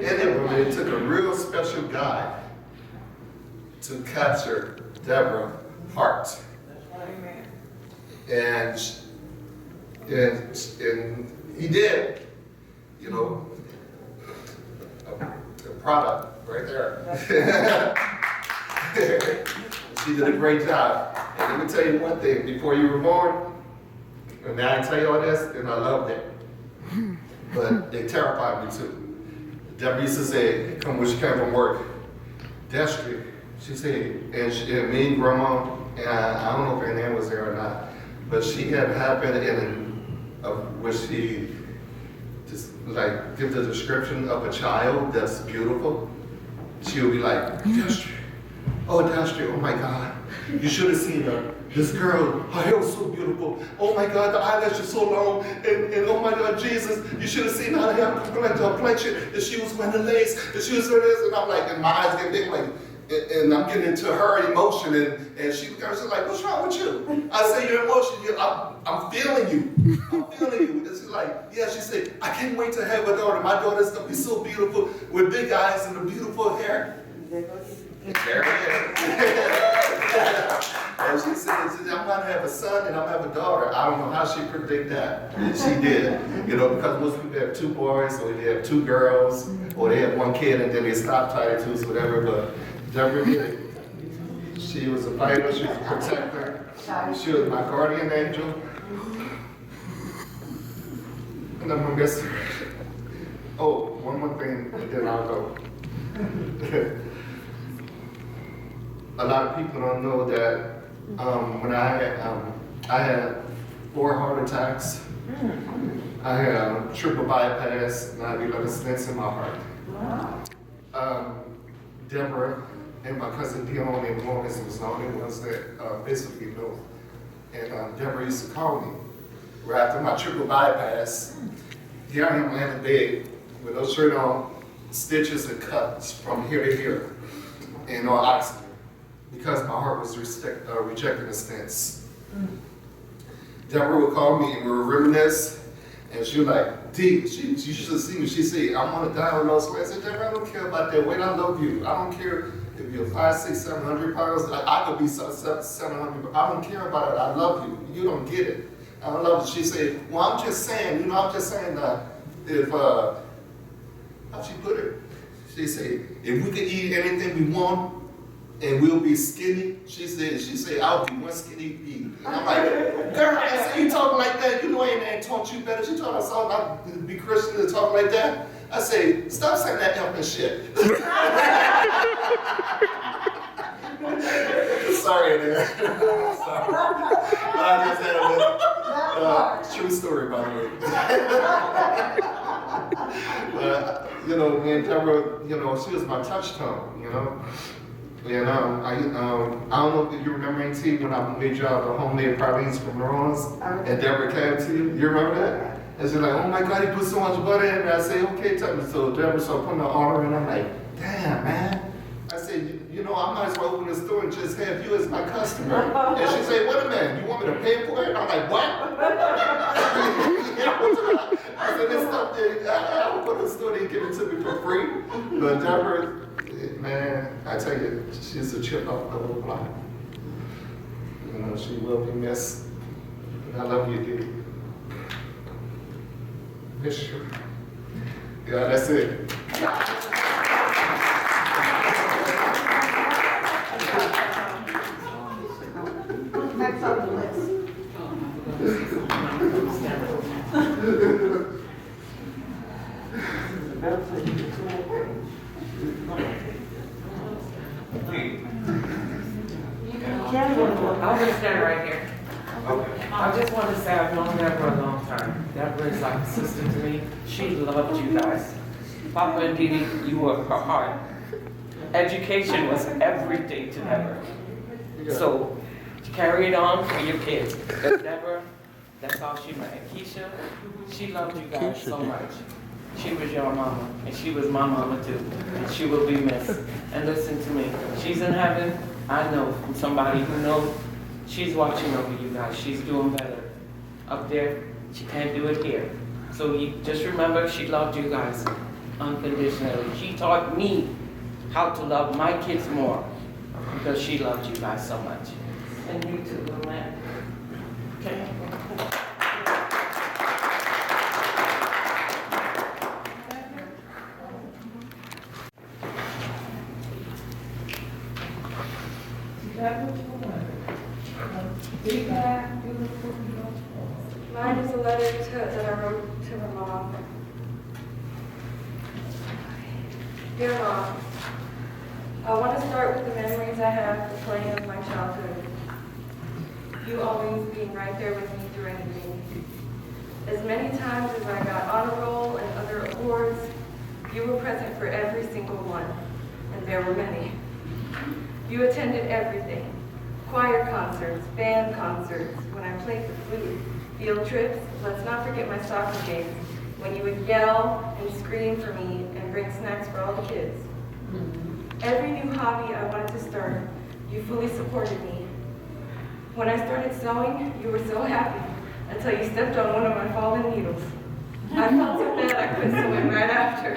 Any of them. It took a real special guy to capture Deborah's heart. And he did, you know, a product right there. She did a great job. And let me tell you one thing, before you were born, and now I tell you all this, and I loved it, but it terrified me too. Deborah used to say, come when she came from work, Destry, she said, and me and Grandma, and I don't know if her name was there or not, but she had happened where she just like give the description of a child that's beautiful. She would be like, Destry, oh my God, you should have seen her. This girl, her hair was so beautiful. Oh my God, the eyelashes so long. And oh my God, Jesus, you should have seen how they have her complexion. And she was wearing the lace, and she was wearing this. And I'm like, and my eyes get big, like, and I'm getting into her emotion. And she's like, what's wrong with you? I say, your emotion, I'm feeling you. I'm feeling you. And she's like, yeah, she said, I can't wait to have a daughter. My daughter's gonna be so beautiful with big eyes and a beautiful hair. There it is. And she said, I'm gonna have a son and I'm gonna have a daughter. I don't know how she predicted that. And she did. You know, because most people have 2 boys, or they have 2 girls, or they have 1 kid and then they stop tied to or whatever, but Deborah did it. She was a fighter, she was a protector. She was my guardian angel. And I'm gonna miss her. Oh. ago. A lot of people don't know that when I had 4 heart attacks. I had triple bypass and I had 11 stents in my heart. Deborah and my cousin Dion and Morris was the only ones that basically knew. And Deborah used to call me. Right after my triple bypass, here I am laying in bed with no shirt on, stitches and cuts from here to here, and no oxygen because my heart was rejecting the stents. Deborah would call me and we would reminisce, and she was like, D, you should have seen me. She said, I'm gonna die on those weights. I said, Deborah, I don't care about that weight. I love you. I don't care if you're 5, 6, 700 pounds. I could be 700, but I don't care about it. I love you. You don't get it. I don't love it. She said, well, I'm just saying, I'm just saying that if, how'd she put it? She said, if we could eat anything we want and we'll be skinny, she said, I'll be one skinny pea. And I'm like, girl, I said, you talking like that? You know I ain't taught you better. She taught us all not to be Christian and talk like that. I say, stop saying that helping shit. Sorry there. Sorry. I just had a true story, by the way. But, me and Deborah, she was my touchstone, And I don't know if you remember, Auntie, when I made y'all the homemade pralines from Ron's, and Deborah came to you. You remember that? And she's like, oh my God, he put so much butter in it. And I say, okay, tell me. So Deborah started putting the order in. I'm like, damn, man. I said, I might as well open the store and just have you as my customer. And she said, wait a minute, you want me to pay for it? And I'm like, what? I said, this stuff, I will go to the store, they give it to me for free. But Deborah, man, I tell you, she's a chip off the little block. She will be missed. And I love you, dude. Miss you. Yeah, that's it. Next on the list. I'll just stand right here. Okay. I just want to say I've known Deborah a long time. Deborah is like a sister to me. She loved you guys. Papa and Didi, you were her heart. Education was everything to Deborah. So carry it on for your kids. Because Deborah, that's all she met. Keisha, she loved you guys so much. She was your mama, and she was my mama too. And she will be missed. And listen to me, she's in heaven. I know from somebody who knows she's watching over you guys. She's doing better. Up there, she can't do it here. So you just remember she loved you guys unconditionally. She taught me how to love my kids more because she loved you guys so much. And you too, little man. Okay? Mine is a letter that I wrote to my mom. Dear Mom, I want to start with the memories I have of playing of my childhood. You always being right there with me through anything. As many times as I got honor roll and other awards, you were present for every single one, and there were many. You attended everything. Choir concerts, band concerts, when I played the flute, field trips, let's not forget my soccer games, when you would yell and scream for me and bring snacks for all the kids. Every new hobby I wanted to start, you fully supported me. When I started sewing, you were so happy until you stepped on one of my fallen needles. I felt so bad I quit sewing right after.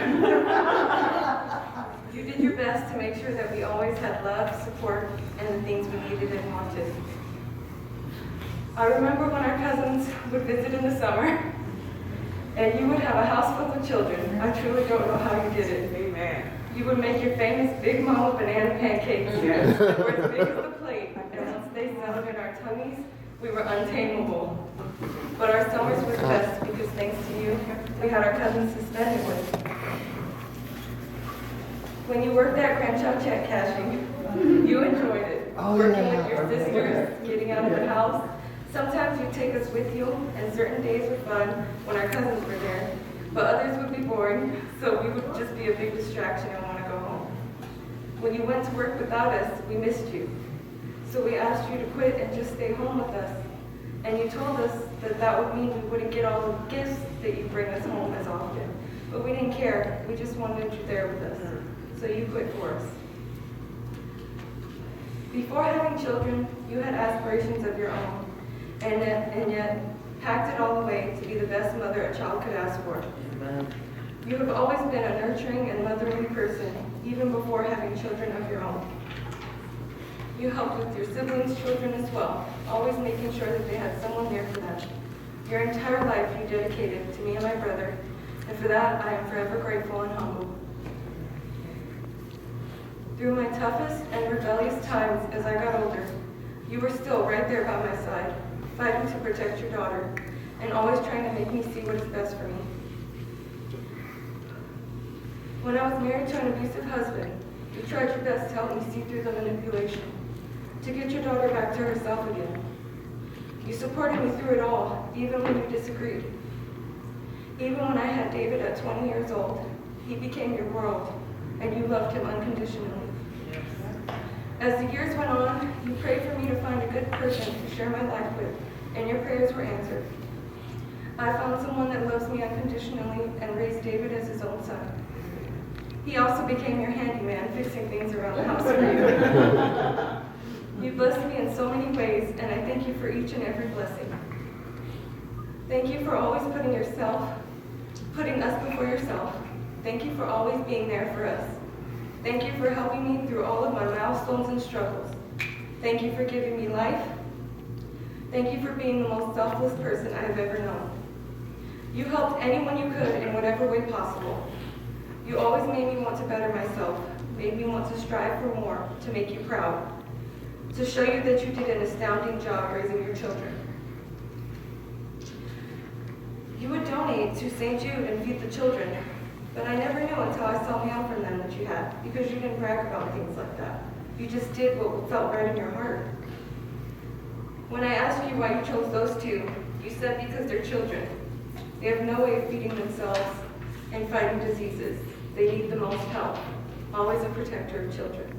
You did your best to make sure that we always had love, support, and the things we needed and wanted. I remember when our cousins would visit in the summer, and you would have a house full of children. I truly don't know how you did it. Amen. You would make your famous Big Mama banana pancakes that were as big as the plate, and once they settled in our tummies, we were untamable. But our summers were the best because thanks to you, we had our cousins to spend it with. When you worked at Crenshaw check cashing, you enjoyed it. Working with your sisters, getting out of the house. Sometimes you'd take us with you, and certain days were fun when our cousins were there. But others would be boring, so we would just be a big distraction and want to go home. When you went to work without us, we missed you. So we asked you to quit and just stay home with us. And you told us that that would mean we wouldn't get all the gifts that you bring us home as often. But we didn't care. We just wanted you there with us. So you quit for us. Before having children, you had aspirations of your own. And yet packed it all away to be the best mother a child could ask for. Amen. You have always been a nurturing and motherly person, even before having children of your own. You helped with your siblings' children as well, always making sure that they had someone there for them. Your entire life you dedicated to me and my brother, and for that I am forever grateful and humble. Through my toughest and rebellious times as I got older, you were still right there by my side, fighting to protect your daughter, and always trying to make me see what is best for me. When I was married to an abusive husband, you tried your best to help me see through the manipulation, to get your daughter back to herself again. You supported me through it all, even when you disagreed. Even when I had David at 20 years old, he became your world, and you loved him unconditionally. As the years went on, you prayed for me to find a good person to share my life with, and your prayers were answered. I found someone that loves me unconditionally and raised David as his own son. He also became your handyman, fixing things around the house for you. You blessed me in so many ways, and I thank you for each and every blessing. Thank you for always putting us before yourself. Thank you for always being there for us. Thank you for helping me through all of my milestones and struggles. Thank you for giving me life. Thank you for being the most selfless person I have ever known. You helped anyone you could in whatever way possible. You always made me want to better myself, made me want to strive for more, to make you proud, to show you that you did an astounding job raising your children. You would donate to St. Jude and feed the children, but I never knew until I saw mail from them that you had, because you didn't brag about things like that. You just did what felt right in your heart. When I asked you why you chose those two, you said because they're children. They have no way of feeding themselves and fighting diseases. They need the most help. Always a protector of children.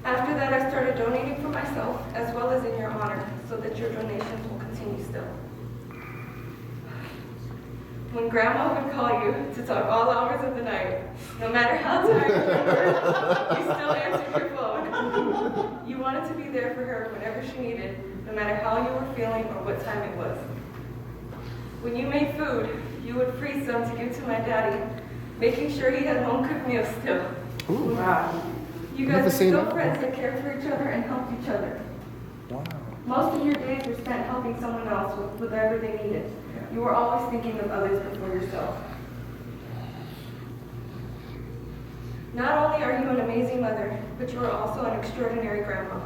After that, I started donating for myself as well as in your honor, so that your donations will continue still. When Grandma would call you to talk all hours of the night, no matter how tired you were, you still answered your phone. You wanted to be there for her whenever she needed, no matter how you were feeling or what time it was. When you made food, you would freeze some to give to my daddy, making sure he had home-cooked meals still. Ooh. Wow. You guys were still friends that cared for each other and helped each other. Wow. Most of your days were spent helping someone else with whatever they needed. You were always thinking of others before yourself. Not only are you an amazing mother, but you are also an extraordinary grandma.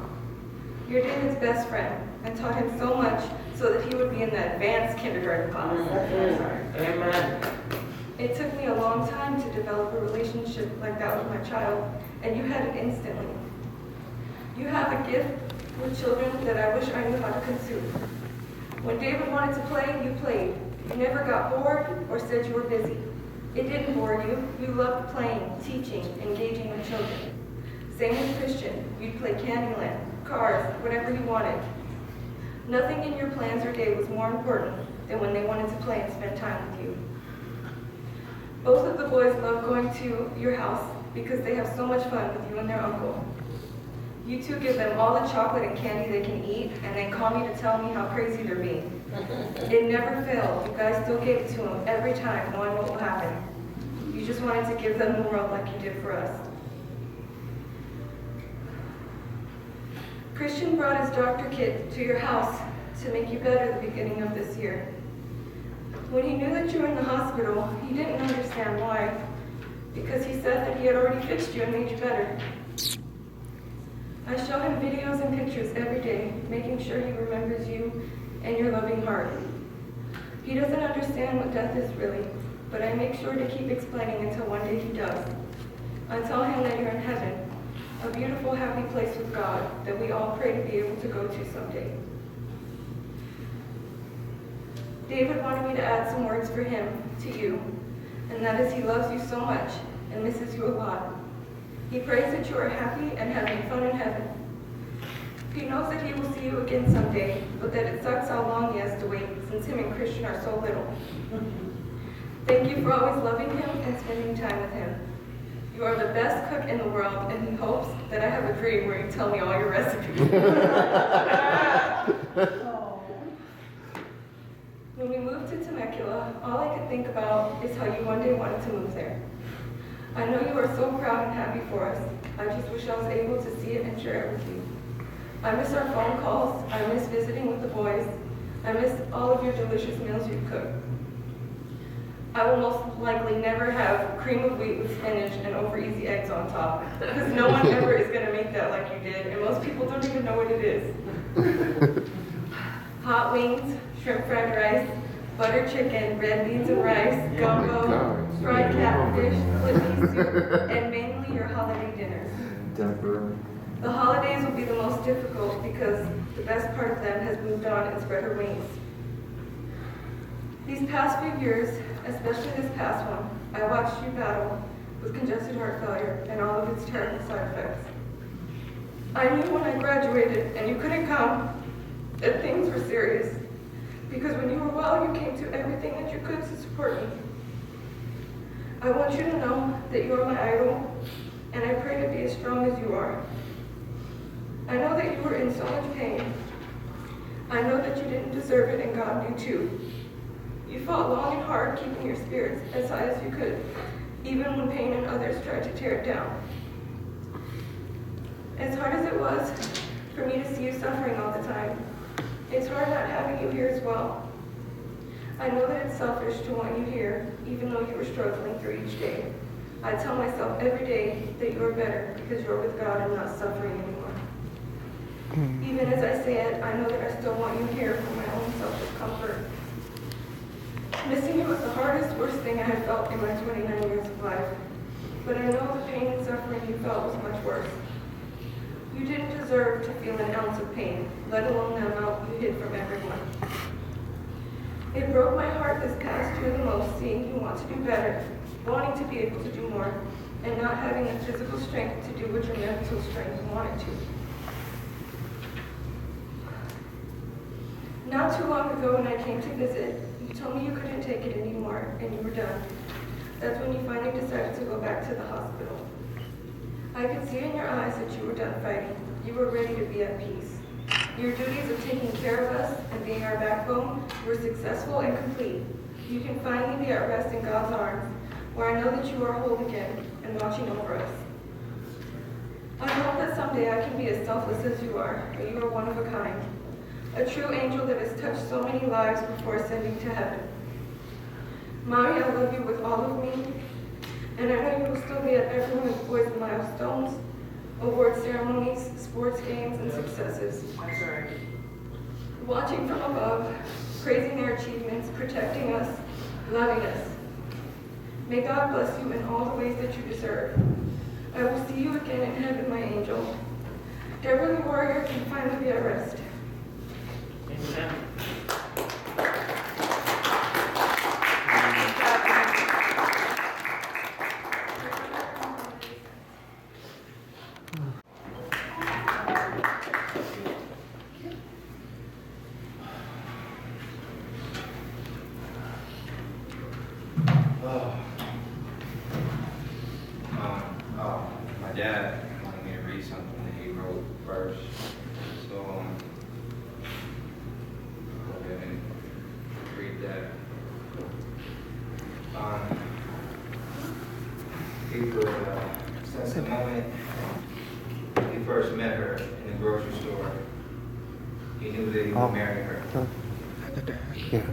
You're David's best friend and taught him so much so that he would be in the advanced kindergarten class. Amen. It took me a long time to develop a relationship like that with my child, and you had it instantly. You have a gift with children that I wish I knew how to consume. When David wanted to play, you played. You never got bored or said you were busy. It didn't bore you. You loved playing, teaching, engaging with children. Same with Christian. You'd play Candyland, Cars, whatever you wanted. Nothing in your plans or day was more important than when they wanted to play and spend time with you. Both of the boys love going to your house because they have so much fun with you and their uncle. You two give them all the chocolate and candy they can eat, and then call me to tell me how crazy they're being. It never failed. You guys still gave it to them every time, knowing what will happen. You just wanted to give them the world like you did for us. Christian brought his doctor kit to your house to make you better the beginning of this year. When he knew that you were in the hospital, he didn't understand why, because he said that he had already fixed you and made you better. I show him videos and pictures every day, making sure he remembers you and your loving heart. He doesn't understand what death is really, but I make sure to keep explaining until one day he does. I tell him that you're in heaven, a beautiful, happy place with God that we all pray to be able to go to someday. David wanted me to add some words for him to you, and that is he loves you so much and misses you a lot. He prays that you are happy and having fun in heaven. He knows that he will see you again someday, but that it sucks how long he has to wait since him and Christian are so little. Thank you for always loving him and spending time with him. You are the best cook in the world, and he hopes that I have a dream where you tell me all your recipes. When we moved to Temecula, all I could think about is how you one day wanted to move there. I know you are so proud and happy for us. I just wish I was able to see it and share it with you. I miss our phone calls. I miss visiting with the boys. I miss all of your delicious meals you cook. I will most likely never have cream of wheat with spinach and over easy eggs on top, because no one ever is going to make that like you did, and most people don't even know what it is. Hot wings, shrimp fried rice, butter chicken, red beans and rice, gumbo, fried catfish, flippy soup, and mainly your holiday dinners. The holidays will be the most difficult because the best part of them has moved on and spread her wings. These past few years, especially this past one, I watched you battle with congested heart failure and all of its terrible side effects. I knew when I graduated and you couldn't come that things were serious, because when you were well, you came to everything that you could to support me. I want you to know that you are my idol, and I pray to be as strong as you are. I know that you were in so much pain. I know that you didn't deserve it, and God knew too. You fought long and hard, keeping your spirits as high as you could, even when pain and others tried to tear it down. As hard as it was for me to see you suffering all the time, it's hard not having you here as well. I know that it's selfish to want you here, even though you were struggling through each day. I tell myself every day that you are better because you're with God and not suffering anymore. Even as I say it, I know that I still want you here for my own selfish comfort. Missing you was the hardest, worst thing I had felt in my 29 years of life. But I know the pain and suffering you felt was much worse. You didn't deserve to feel an ounce of pain, let alone the amount you hid from everyone. It broke my heart this past year the most, seeing you want to do better, wanting to be able to do more, and not having the physical strength to do what your mental strength wanted to. Not too long ago when I came to visit, you told me you couldn't take it anymore and you were done. That's when you finally decided to go back to the hospital. I could see in your eyes that you were done fighting. You were ready to be at peace. Your duties of taking care of us and being our backbone were successful and complete. You can finally be at rest in God's arms, where I know that you are whole again and watching over us. I hope that someday I can be as selfless as you are, but you are one of a kind. A true angel that has touched so many lives before ascending to heaven. Mommy, I love you with all of me, and I know you will still be at every one of the boys' milestones, award ceremonies, sports games, and successes. That's right. Watching from above, praising their achievements, protecting us, loving us. May God bless you in all the ways that you deserve. I will see you again in heaven, my angel. Deborah the warrior can finally be at rest. Amen. My dad wanted me to read something that he wrote first. So, go ahead and read that. He would, since the moment he first met her in the grocery store, he knew that he would marry her. Yeah.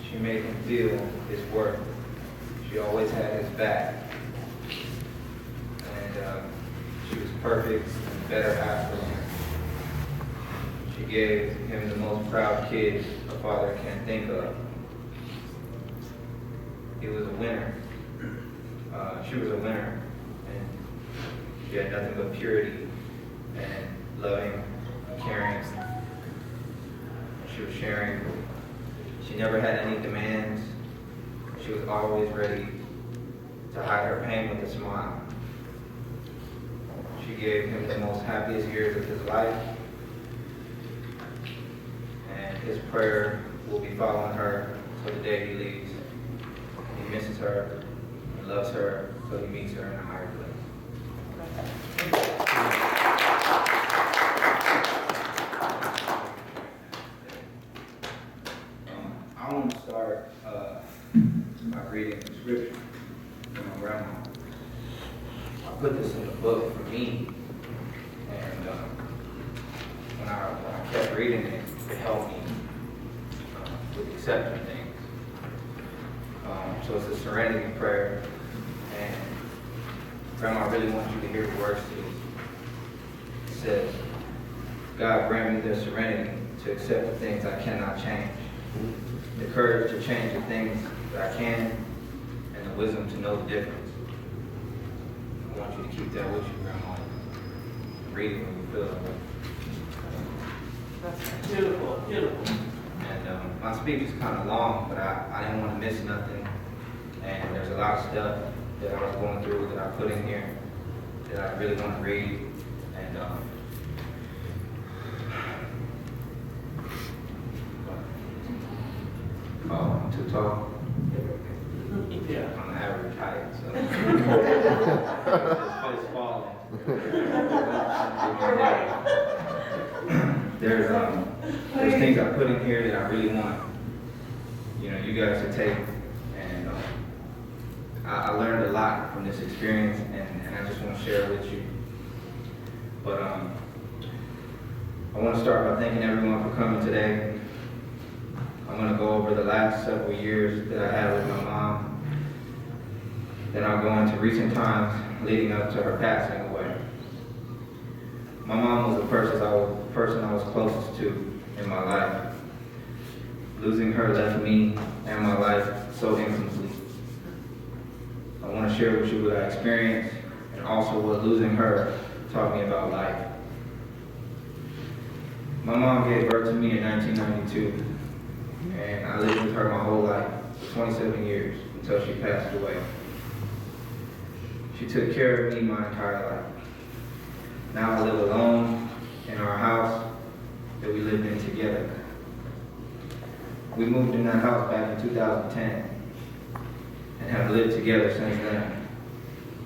She made him feel his worth. She always had his back. And she was perfect and better half for him. She gave him the most proud kid a father can think of. He was a winner. she was a winner, and she had nothing but purity and loving, caring. She was sharing. She never had any demands. She was always ready to hide her pain with a smile. She gave him the most happiest years of his life, and his prayer will be following her till the day he leaves. He misses her and loves her till he meets her in a higher place. I want to start by reading the scripture from my grandma. I put this in the book for me, and when I kept reading it, it helped me with accepting things. So it's a serenity prayer, and Grandma really wants you to hear the words to this. It says, God grant me the serenity to accept the things I cannot change, the courage to change the things that I can, and the wisdom to know the difference. I want you to keep that with you, Grandma. Read it when you feel it. That's beautiful, beautiful. And my speech is kind of long, but I didn't want to miss nothing. And there's a lot of stuff that I was going through that I put in here that I really want to read. And oh, I'm too tall. Yeah. I'm an average height, so it's falling. You're right. There's things I put in here that I really want, you guys to take, and I learned a lot from this experience, and I just want to share it with you. But I want to start by thanking everyone for coming today. I'm going to go over the last several years that I had with my mom. Then I'll go into recent times leading up to her passing away. My mom was the person I was closest to in my life. Losing her left me and my life so incomplete. I want to share with you what I experienced and also what losing her taught me about life. My mom gave birth to me in 1992, and I lived with her my whole life, for 27 years, until she passed away. She took care of me my entire life. Now I live alone in our house that we lived in together. We moved in that house back in 2010 and have lived together since then.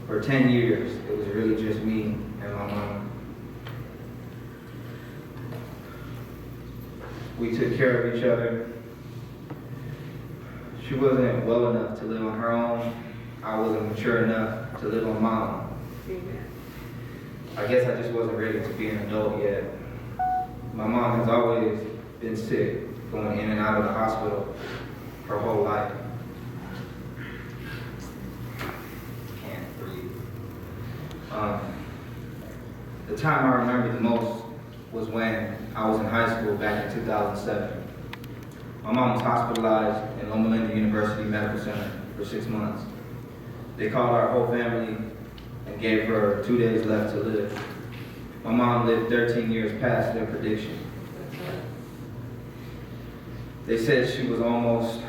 For 10 years, it was really just me and my mom. We took care of each other. She wasn't well enough to live on her own. I wasn't mature enough to live on my own. I guess I just wasn't ready to be an adult yet. My mom has always been sick, going in and out of the hospital her whole life. Can't breathe. The time I remember the most was when I was in high school back in 2007. My mom was hospitalized in Loma Linda University Medical Center for 6 months. They called our whole family and gave her 2 days left to live. My mom lived 13 years past their prediction. They said she was almost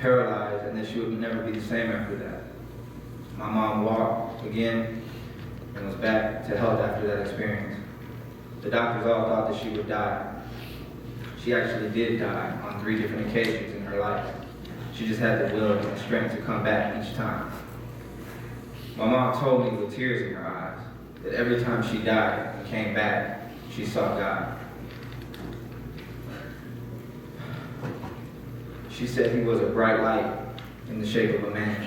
paralyzed and that she would never be the same after that. My mom walked again and was back to health after that experience. The doctors all thought that she would die. She actually did die on 3 different occasions in her life. She just had the will and the strength to come back each time. My mom told me with tears in her eyes that every time she died and came back, she saw God. She said he was a bright light in the shape of a man.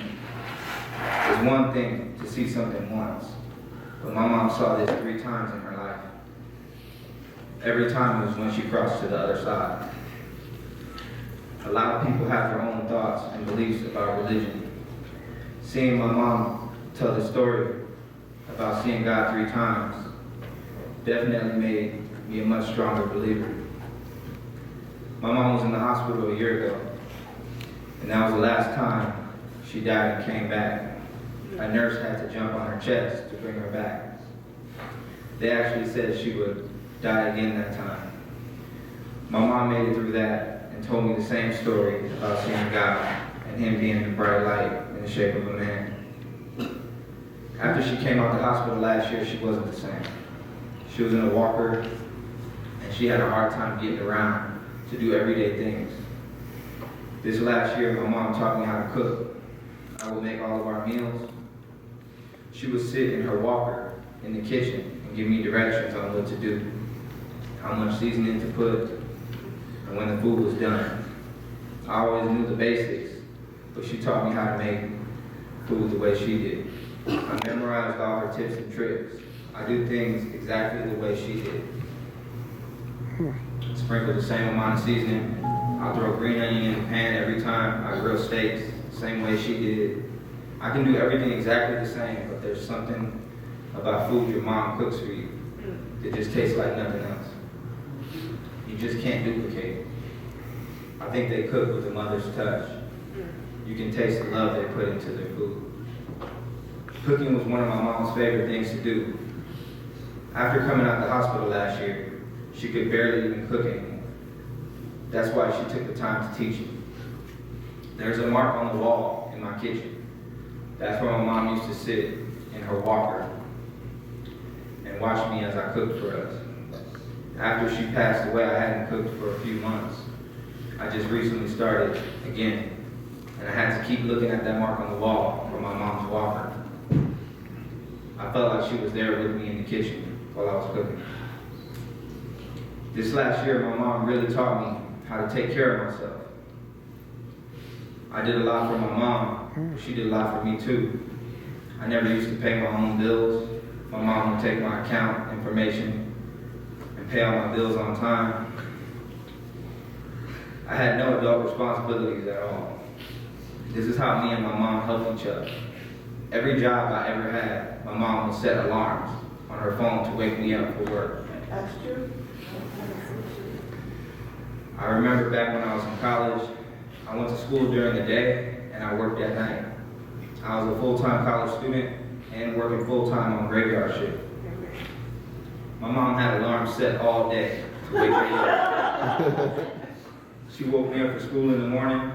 It's one thing to see something once, but my mom saw this 3 times in her life. Every time was when she crossed to the other side. A lot of people have their own thoughts and beliefs about religion. Seeing my mom tell the story about seeing God 3 times definitely made me a much stronger believer. My mom was in the hospital a year ago, and that was the last time she died and came back. a nurse had to jump on her chest to bring her back. They actually said she would die again that time. My mom made it through that and told me the same story about seeing God and him being the bright light in the shape of a man. After she came out of the hospital last year, she wasn't the same. She was in a walker, and she had a hard time getting around to do everyday things. This last year, my mom taught me how to cook. I would make all of our meals. She would sit in her walker in the kitchen and give me directions on what to do, how much seasoning to put, and when the food was done. I always knew the basics, but she taught me how to make food the way she did. I memorized all her tips and tricks. I do things exactly the way she did. Sprinkle the same amount of seasoning. I'll throw green onion in the pan every time I grill steaks, the same way she did. I can do everything exactly the same, but there's something about food your mom cooks for you that just tastes like nothing else. You just can't duplicate it. I think they cook with a mother's touch. You can taste the love they put into their food. Cooking was one of my mom's favorite things to do. After coming out of the hospital last year, she could barely even cook anymore. That's why she took the time to teach me. There's a mark on the wall in my kitchen. That's where my mom used to sit in her walker and watch me as I cooked for us. After she passed away, I hadn't cooked for a few months. I just recently started again, and I had to keep looking at that mark on the wall for my mom's walker. I felt like she was there with me in the kitchen while I was cooking. This last year, my mom really taught me how to take care of myself. I did a lot for my mom, but she did a lot for me too. I never used to pay my own bills. My mom would take my account information and pay all my bills on time. I had no adult responsibilities at all. This is how me and my mom helped each other. Every job I ever had, my mom would set alarms on her phone to wake me up for work. That's true. I remember back when I was in college, I went to school during the day and I worked at night. I was a full-time college student and working full-time on graveyard shift. My mom had alarms set all day to wake me up. She woke me up for school in the morning.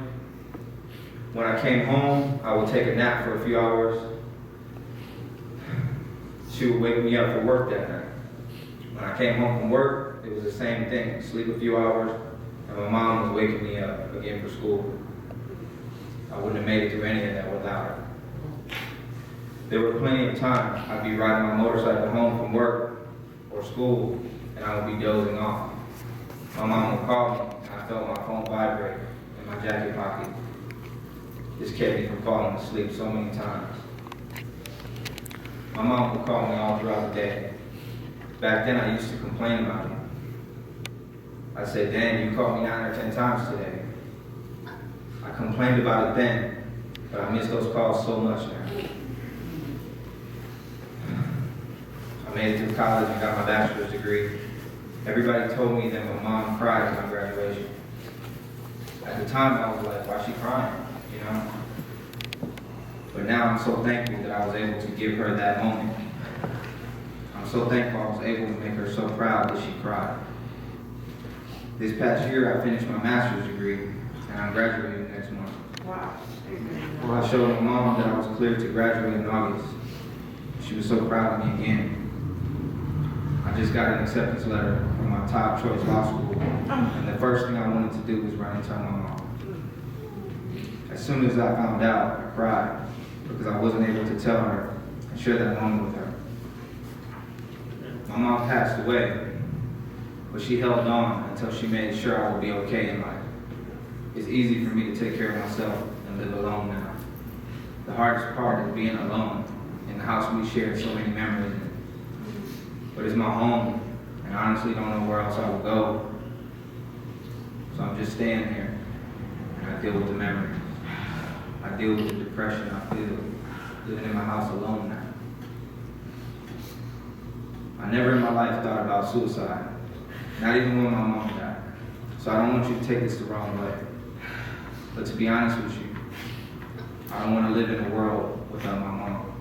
When I came home, I would take a nap for a few hours. She would wake me up for work that night. When I came home from work, it was the same thing. Sleep a few hours, and my mom was waking me up again for school. I wouldn't have made it through any of that without her. There were plenty of times I'd be riding my motorcycle home from work or school, and I would be dozing off. My mom would call me, and I felt my phone vibrate in my jacket pocket. This kept me from falling asleep so many times. My mom would call me all throughout the day. Back then, I used to complain about it. I said, "Dan, you called me 9 or 10 times today." I complained about it then, but I miss those calls so much now. I made it through college and got my bachelor's degree. Everybody told me that my mom cried at my graduation. At the time, I was like, why is she crying? You know? But now I'm so thankful that I was able to give her that moment. I'm so thankful I was able to make her so proud that she cried. This past year, I finished my master's degree, and I'm graduating next month. Wow. I showed my mom that I was cleared to graduate in August. She was so proud of me again. I just got an acceptance letter from my top choice law school, and the first thing I wanted to do was run and tell my mom. As soon as I found out, I cried because I wasn't able to tell her and share that moment with her. My mom passed away, but she held on until she made sure I would be okay in life. It's easy for me to take care of myself and live alone now. The hardest part is being alone in the house we shared so many memories in. But it's my home, and I honestly don't know where else I will go. So I'm just staying here, and I deal with the memories. I deal with the depression I feel living in my house alone now. I never in my life thought about suicide, not even when my mom died. So I don't want you to take this the wrong way. But to be honest with you, I don't want to live in a world without my mom.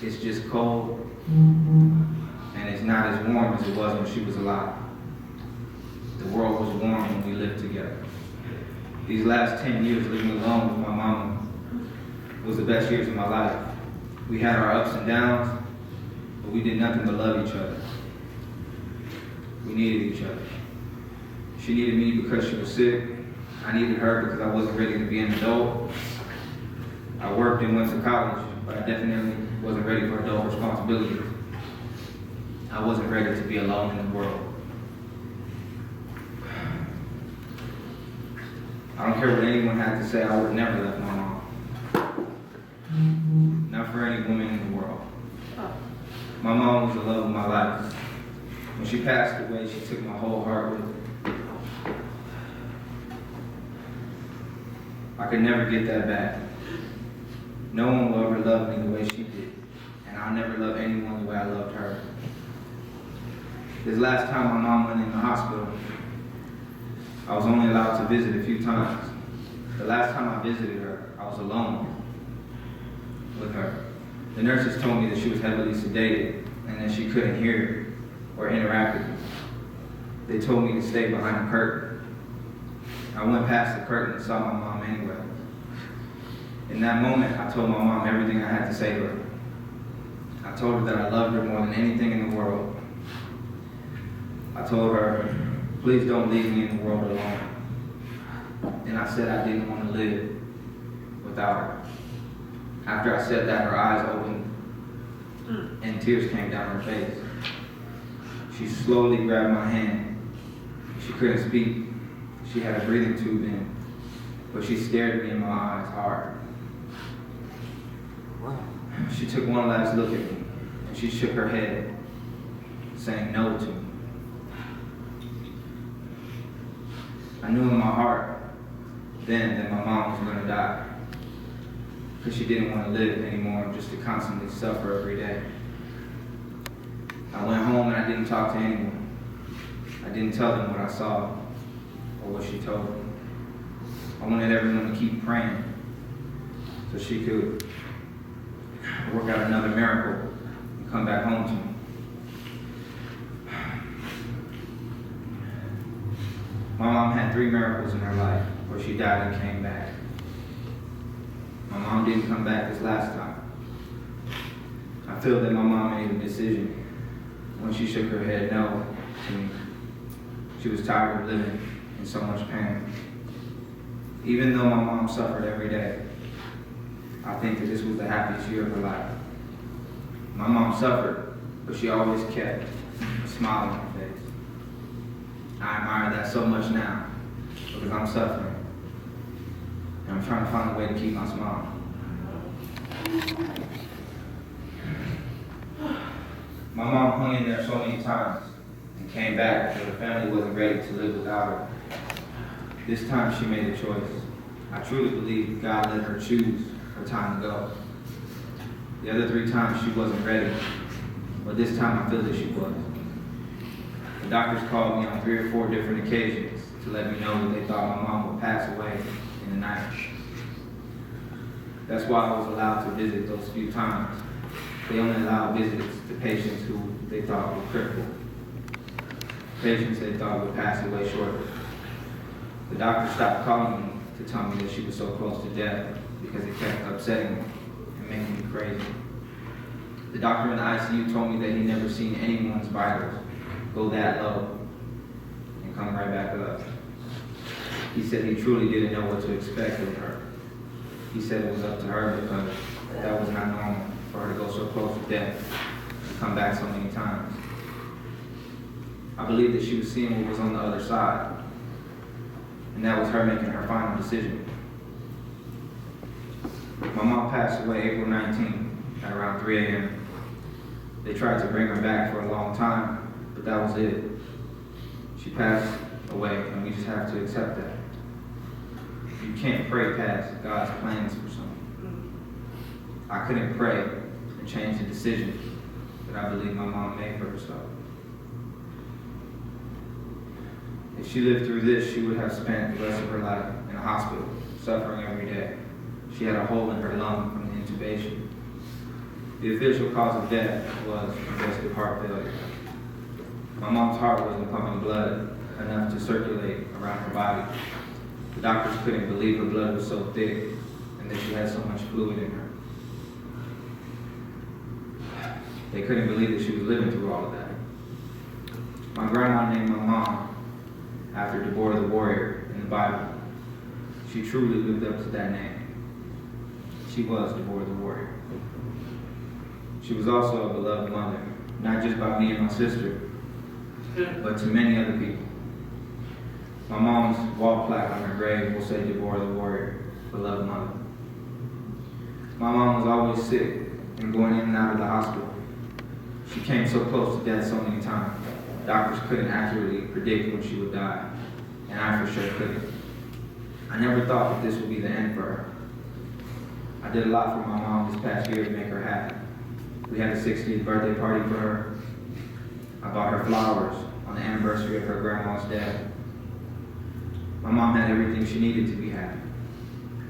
It's just cold, and it's not as warm as it was when she was alive. The world was warm when we lived together. These last 10 years living alone with my mama was the best years of my life. We had our ups and downs, but we did nothing but love each other. We needed each other. She needed me because she was sick. I needed her because I wasn't ready to be an adult. I worked and went to college, but I definitely wasn't ready for adult responsibility. I wasn't ready to be alone in the world. I don't care what anyone had to say, I would have never left my mom. Not for any woman in the world. My mom was the love of my life. When she passed away, she took my whole heart with her. I could never get that back. No one will ever love me the way she did, and I'll never love anyone the way I loved her. This last time my mom went in the hospital, I was only allowed to visit a few times. The last time I visited her, I was alone with her. The nurses told me that she was heavily sedated and that she couldn't hear or interact with me. They told me to stay behind the curtain. I went past the curtain and saw my mom anyway. In that moment, I told my mom everything I had to say to her. I told her that I loved her more than anything in the world. I told her, please don't leave me in the world alone. And I said I didn't want to live without her. After I said that, her eyes opened and tears came down her face. She slowly grabbed my hand. She couldn't speak. She had a breathing tube in, but she stared me in my eyes hard. She took one last look at me, and she shook her head, saying no to me. I knew in my heart then that my mom was going to die, because she didn't want to live anymore, just to constantly suffer every day. I went home and I didn't talk to anyone. I didn't tell them what I saw or what she told me. I wanted everyone to keep praying so she could work out another miracle and come back home to me. My mom had 3 miracles in her life where she died and came back. My mom didn't come back this last time. I feel that my mom made a decision when she shook her head no to me. She was tired of living in so much pain. Even though my mom suffered every day, I think that this was the happiest year of her life. My mom suffered, but she always kept a smile on her face. I admire that so much now because I'm suffering. And I'm trying to find a way to keep my smile. My mom hung in there so many times and came back because her family wasn't ready to live without her. This time she made a choice. I truly believe God let her choose her time to go. The other 3 times she wasn't ready, but this time I feel that she was. The doctors called me on 3 or 4 different occasions to let me know that they thought my mom would pass away in the night. That's why I was allowed to visit those few times. They only allowed visits to patients who they thought were critical. Patients they thought would pass away shortly. The doctor stopped calling me to tell me that she was so close to death because it kept upsetting me and making me crazy. The doctor in the ICU told me that he'd never seen anyone's vitals go that low and come right back up. He said he truly didn't know what to expect of her. He said it was up to her because that was not normal for her to go so close to death and come back so many times. I believe that she was seeing what was on the other side, and that was her making her final decision. My mom passed away April 19th at around 3 a.m. They tried to bring her back for a long time, but that was it. She passed away, and we just have to accept that. You can't pray past God's plans for someone. I couldn't pray and change the decision that I believe my mom made for herself. If she lived through this, she would have spent the rest of her life in a hospital, suffering every day. She had a hole in her lung from the intubation. The official cause of death was congestive heart failure. My mom's heart wasn't pumping blood enough to circulate around her body. The doctors couldn't believe her blood was so thick and that she had so much fluid in her. They couldn't believe that she was living through all of that. My grandma named my mom after Deborah the warrior in the Bible. She truly lived up to that name. She was Deborah the warrior. She was also a beloved mother, not just by me and my sister, but to many other people. My mom's wall plaque on her grave will say Deborah the warrior, beloved mother. My mom was always sick and going in and out of the hospital. She came so close to death so many times. Doctors couldn't accurately predict when she would die, and I for sure couldn't. I never thought that this would be the end for her. I did a lot for my mom this past year to make her happy. We had a 60th birthday party for her. I bought her flowers on the anniversary of her grandma's death. My mom had everything she needed to be happy.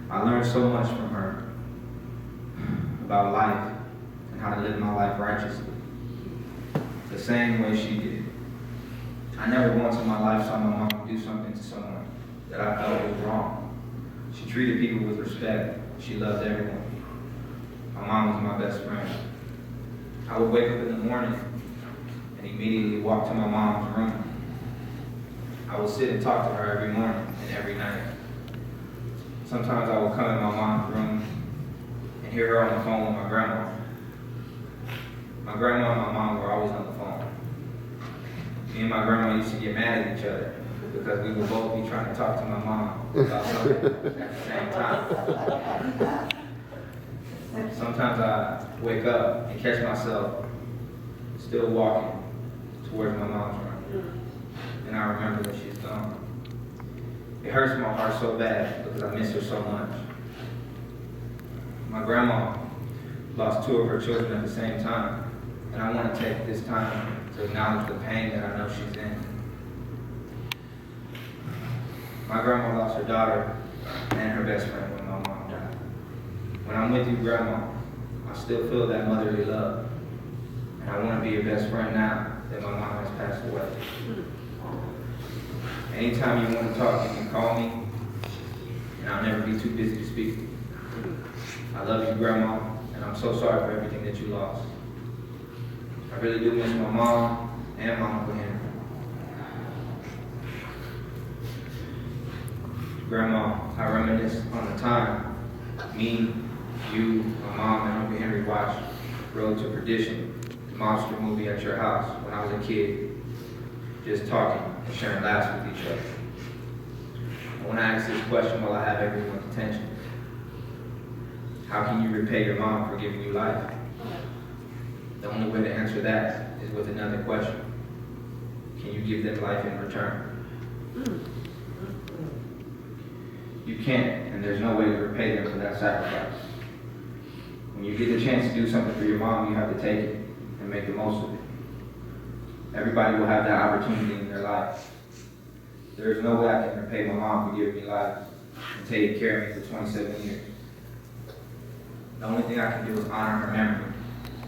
I learned so much from her about life and how to live my life righteously, the same way she did. I never once in my life saw my mom do something to someone that I felt was wrong. She treated people with respect. She loved everyone. My mom was my best friend. I would wake up in the morning and immediately walk to my mom's room. I would sit and talk to her every morning and every night. Sometimes I would come in my mom's room and hear her on the phone with my grandma. My grandma and my mom were always on the phone. Me and my grandma used to get mad at each other because we would both be trying to talk to my mom about something at the same time. Sometimes I wake up and catch myself still walking towards my mom's room, and I remember that she's gone. It hurts my heart so bad because I miss her so much. My grandma lost 2 of her children at the same time, and I want to take this time to acknowledge the pain that I know she's in. My grandma lost her daughter and her best friend when my mom died. When I'm with you, Grandma, I still feel that motherly love, and I want to be your best friend now that my mom has passed away. Anytime you want to talk, you can call me, and I'll never be too busy to speak to you. I love you, Grandma, and I'm so sorry for everything that you lost. I really do miss my mom and my Uncle Henry. Grandma, I reminisce on the time me, you, my mom, and Uncle Henry watched Road to Perdition, the monster movie at your house when I was a kid, just talking and sharing laughs with each other. I want to ask this question while I have everyone's attention. How can you repay your mom for giving you life? The only way to answer that is with another question. Can you give them life in return? You can't, and there's no way to repay them for that sacrifice. When you get the chance to do something for your mom, you have to take it and make the most of it. Everybody will have that opportunity in their life. There is no way I can repay my mom for giving me life and taking care of me for 27 years. The only thing I can do is honor her memory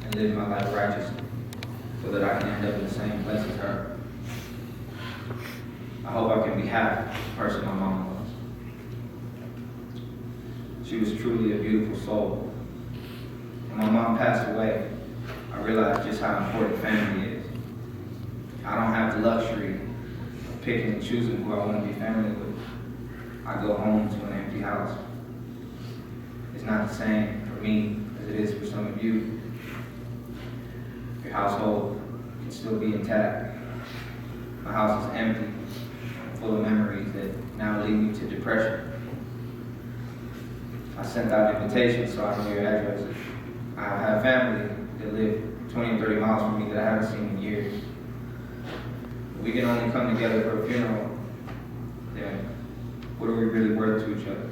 and live my life righteously so that I can end up in the same place as her. I hope I can be half the person my mom was. She was truly a beautiful soul. When my mom passed away, I realized just how important family is. I don't have the luxury of picking and choosing who I want to be family with. I go home to an empty house. It's not the same for me as it is for some of you. Your household can still be intact. My house is empty, full of memories that now lead me to depression. I sent out invitations so I know your addresses. I have family that live 20 and 30 miles from me that I haven't seen in years. We can only come together for a funeral, then what are we really worth to each other?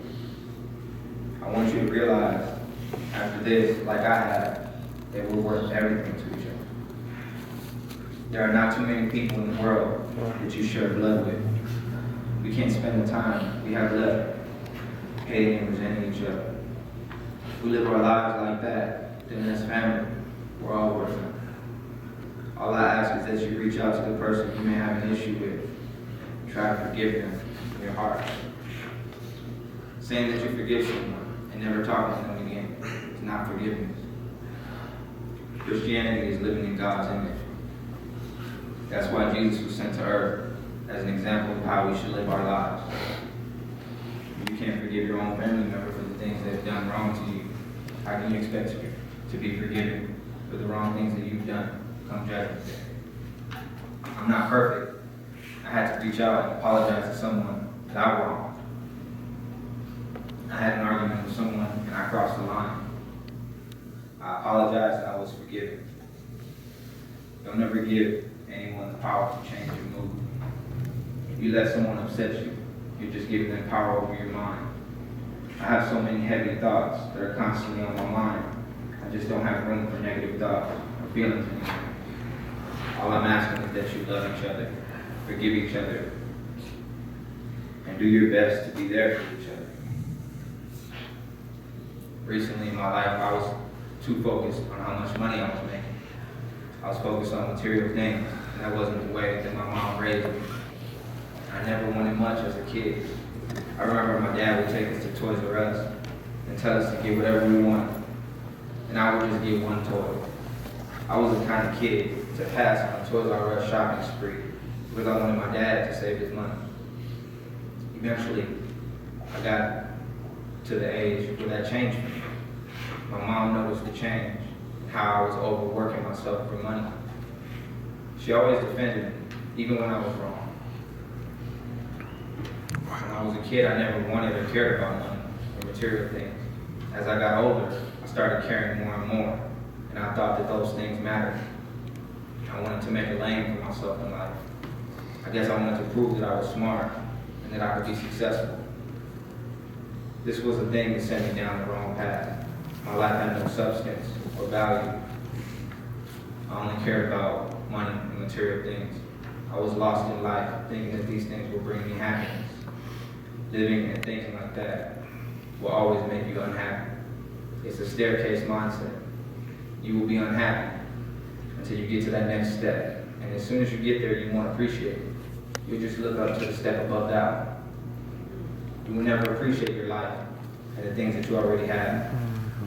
I want you to realize after this, like I have, that we're worth everything to each other. There are not too many people in the world that you share blood with. We can't spend the time we have left hating and resenting each other. If we live our lives like that, then that's family. We're all worth it. All I ask is that you reach out to the person you may have an issue with. Try to forgive them in your heart. Saying that you forgive someone and never talking to them again is not forgiveness. Christianity is living in God's image. That's why Jesus was sent to earth as an example of how we should live our lives. If you can't forgive your own family member for the things they've done wrong to you, how can you expect to be forgiven for the wrong things that you've done come judgment day? I'm not perfect. I had to reach out and apologize to someone that I wronged. I had an argument with someone and I crossed the line. I apologized and I was forgiven. Don't ever give anyone the power to change your mood. If you let someone upset you, you're just giving them power over your mind. I have so many heavy thoughts that are constantly on my mind. I just don't have room for negative thoughts or feelings anymore. All I'm asking is that you love each other, forgive each other, and do your best to be there for each other. Recently in my life, I was too focused on how much money I was making. I was focused on material things, and that wasn't the way that my mom raised me. I never wanted much as a kid. I remember my dad would take us to Toys R Us and tell us to get whatever we wanted, and I would just get one toy. I was the kind of kid to pass on a Toys R Us shopping spree because I wanted my dad to save his money. Eventually, I got to the age where that changed for me. My mom noticed the change, how I was overworking myself for money. She always defended me, even when I was wrong. When I was a kid, I never wanted or cared about money or material things. As I got older, I started caring more and more, and I thought that those things mattered. I wanted to make a lane for myself in life. I guess I wanted to prove that I was smart and that I could be successful. This was a thing that sent me down the wrong path. My life had no substance or value. I only cared about money and material things. I was lost in life, thinking that these things will bring me happiness. Living and thinking like that will always make you unhappy. It's a staircase mindset. You will be unhappy until you get to that next step. And as soon as you get there, you won't appreciate it. You'll just look up to the step above that one. You will never appreciate your life and the things that you already have.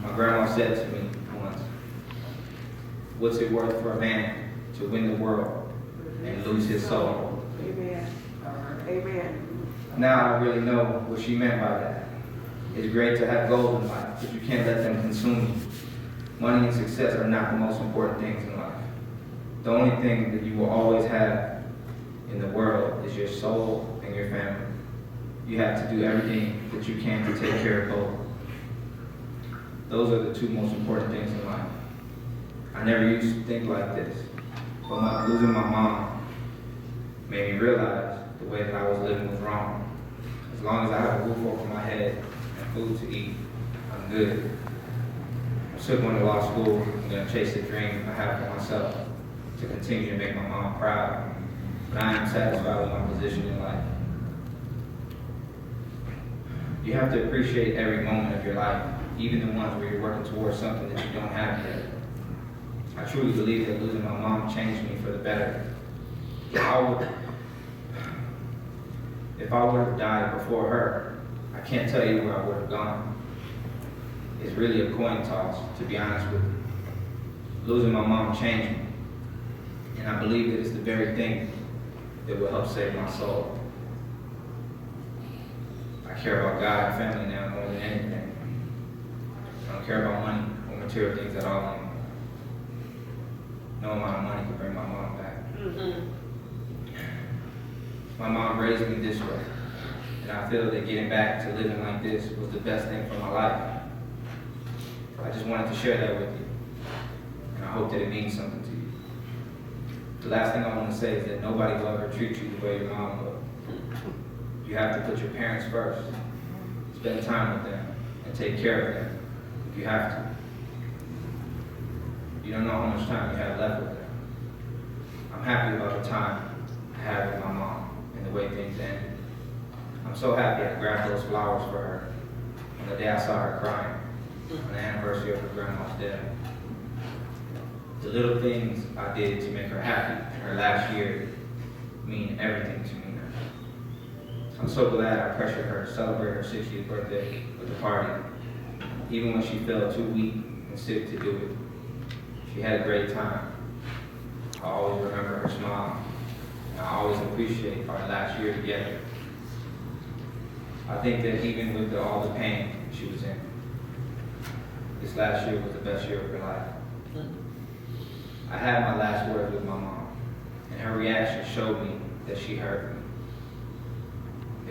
My grandma said to me once, "What's it worth for a man to win the world and lose his soul?" Amen. Amen. Now I really know what she meant by that. It's great to have goals in life, but you can't let them consume you. Money and success are not the most important things in life. The only thing that you will always have in the world is your soul and your family. You have to do everything that you can to take care of both. Those are the two most important things in life. I never used to think like this, but losing my mom made me realize the way that I was living was wrong. As long as I have a roof over my head and food to eat, I'm good. I'm still going to law school. I'm going to chase the dream I have for myself to continue to make my mom proud. But I am satisfied with my position in life. You have to appreciate every moment of your life, even the ones where you're working towards something that you don't have yet. I truly believe that losing my mom changed me for the better. If I would have died before her, I can't tell you where I would have gone. It's really a coin toss, to be honest with you. Losing my mom changed me, and I believe that it's the very thing that will help save my soul. I care about God and family now more than anything. I don't care about money or material things at all anymore. No amount of money can bring my mom back. Mm-hmm. My mom raised me this way, and I feel that getting back to living like this was the best thing for my life. I just wanted to share that with you, and I hope that it means something to you. The last thing I want to say is that nobody will ever treat you the way your mom will. You have to put your parents first. Spend time with them and take care of them if you have to. You don't know how much time you have left with them. I'm happy about the time I had with my mom and the way things ended. I'm so happy I grabbed those flowers for her on the day I saw her crying on the anniversary of her grandma's death. The little things I did to make her happy in her last year mean everything to me now. I'm so glad I pressured her to celebrate her 60th birthday with a party, even when she felt too weak and sick to do it. She had a great time. I always remember her smile, and I always appreciate our last year together. I think that even with all the pain she was in, this last year was the best year of her life. I had my last words with my mom, and her reaction showed me that she heard me.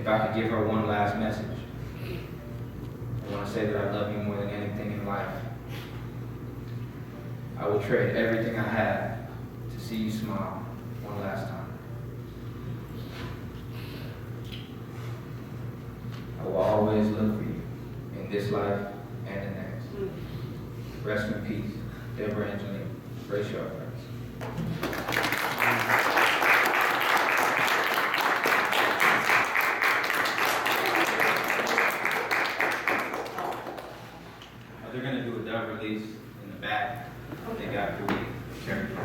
If I could give her one last message, I want to say that I love you more than anything in life. I will trade everything I have to see you smile one last time. I will always look for you in this life and the next. Rest in peace, Deborah Angelina. Brace your friends. They're going to do a dove release in the back. They got 3 characters.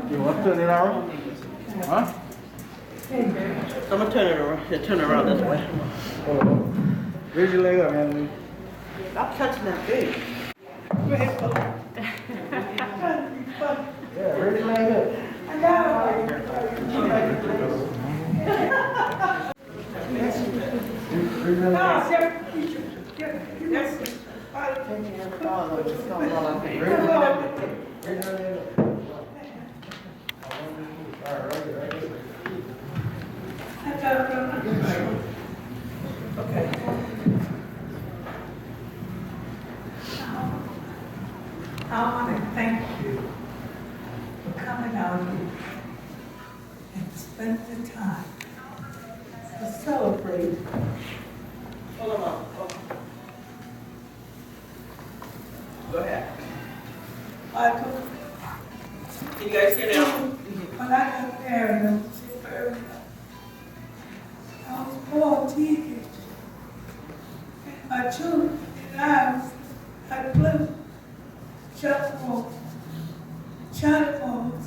You want to turn it around? Huh? I'm gonna turn it around. Yeah, turn it around this way. Oh. Raise your leg up, man. Stop touching that big. Go ahead, go. Yeah, raise your leg up. I want to thank you for coming out here and spending the time to celebrate. Hold on. Go ahead. Michael, Can you guys hear now? when I got married, I was born teenage. And my children and I had blue telephone, telephones,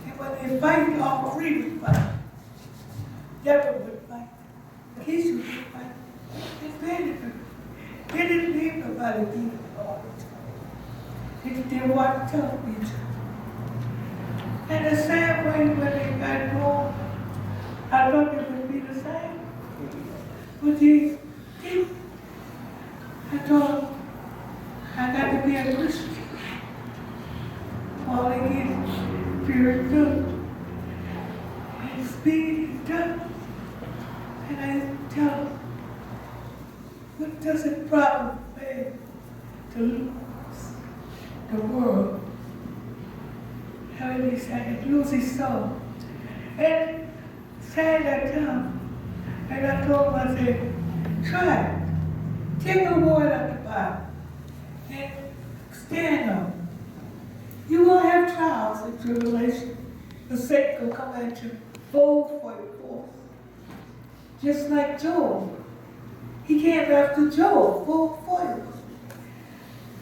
and when they fight, all 3 would fight. Deborah would fight. Keisha would fight. And they didn't leave nobody either. They didn't watch television. And the same way when they got home, I thought it would be the same. But I told them, I got to be a Christian. All they get is very good. And speed is done. And I tell them, what does it profit man to lose the world? How did he say it? Lose his soul. And say that time. And I told him, I said, try it. Take a word out the Bible and stand on it. You will have trials and tribulation. The Satan will come at you full for your force. Just like Job. He came after Job full for you.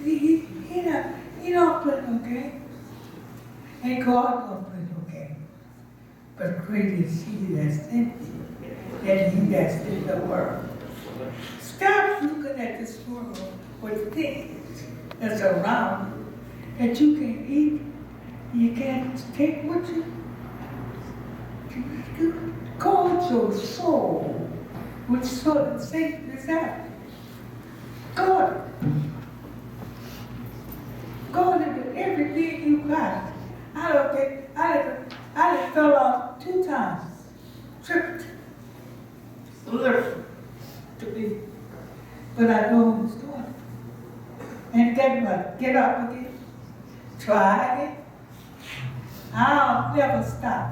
He don't play no games. And God don't play no games. But great is he that's in you than he that's in the world. Stop looking at this world with things that's around you that you can eat. You can't take what you guard your soul, which sort of Satan is that. God it with everything you got. I fell off 2 times, tripped. listen to me. But I know who's doing it. And get what? Get up again. Try again. I'll never stop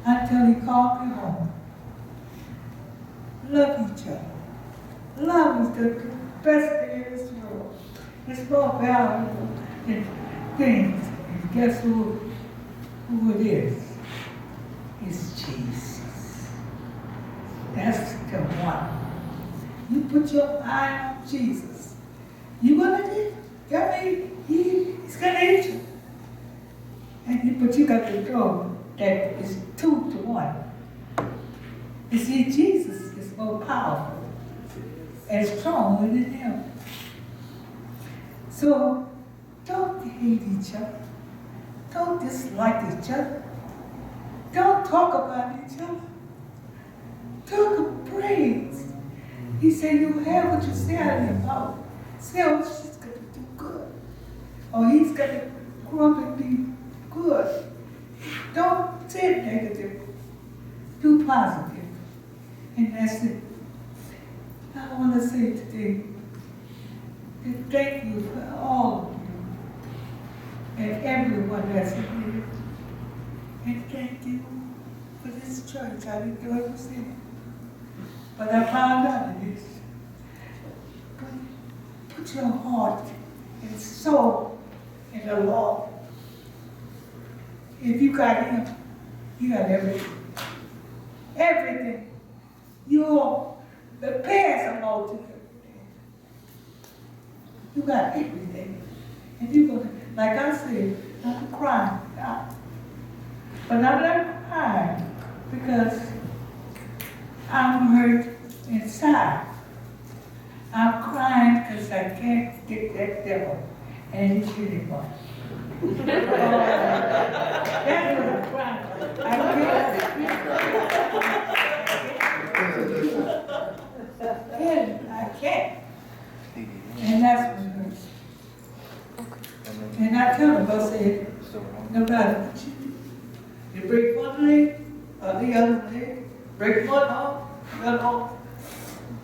until he calls me home. Love each other. Love is the best thing in this world. It's more valuable than things. And guess who it is? It's Jesus. That's the one. You put your eye on Jesus. You gonna live. I mean, he's gonna eat you. But you got to know that it's 2 to 1. You see, Jesus is more powerful and stronger than him. So don't hate each other. Don't dislike each other. Don't talk about each other. Talk of praise. He said, you have what you say out of your mouth. Say, oh, she's going to do good. Or he's going to grow up and be good. Don't say negative. Do positive. And that's it. I want to say today that thank you for all of you and everyone that's here. And thank you for this church. I didn't know it was there. But I found out it is. Put your heart and soul in the Lord. If you got him, you got everything. Everything. The past are all together. You got everything. And you're gonna, like I said, I'm crying now. But I'm not crying because I'm hurt inside. I'm crying because I can't get that devil and he's getting one. That's what I'm crying. I can't. And that's what hurts. And I tell them, I said, no matter what you do, you break one leg or the other leg, break one arm, the other arm.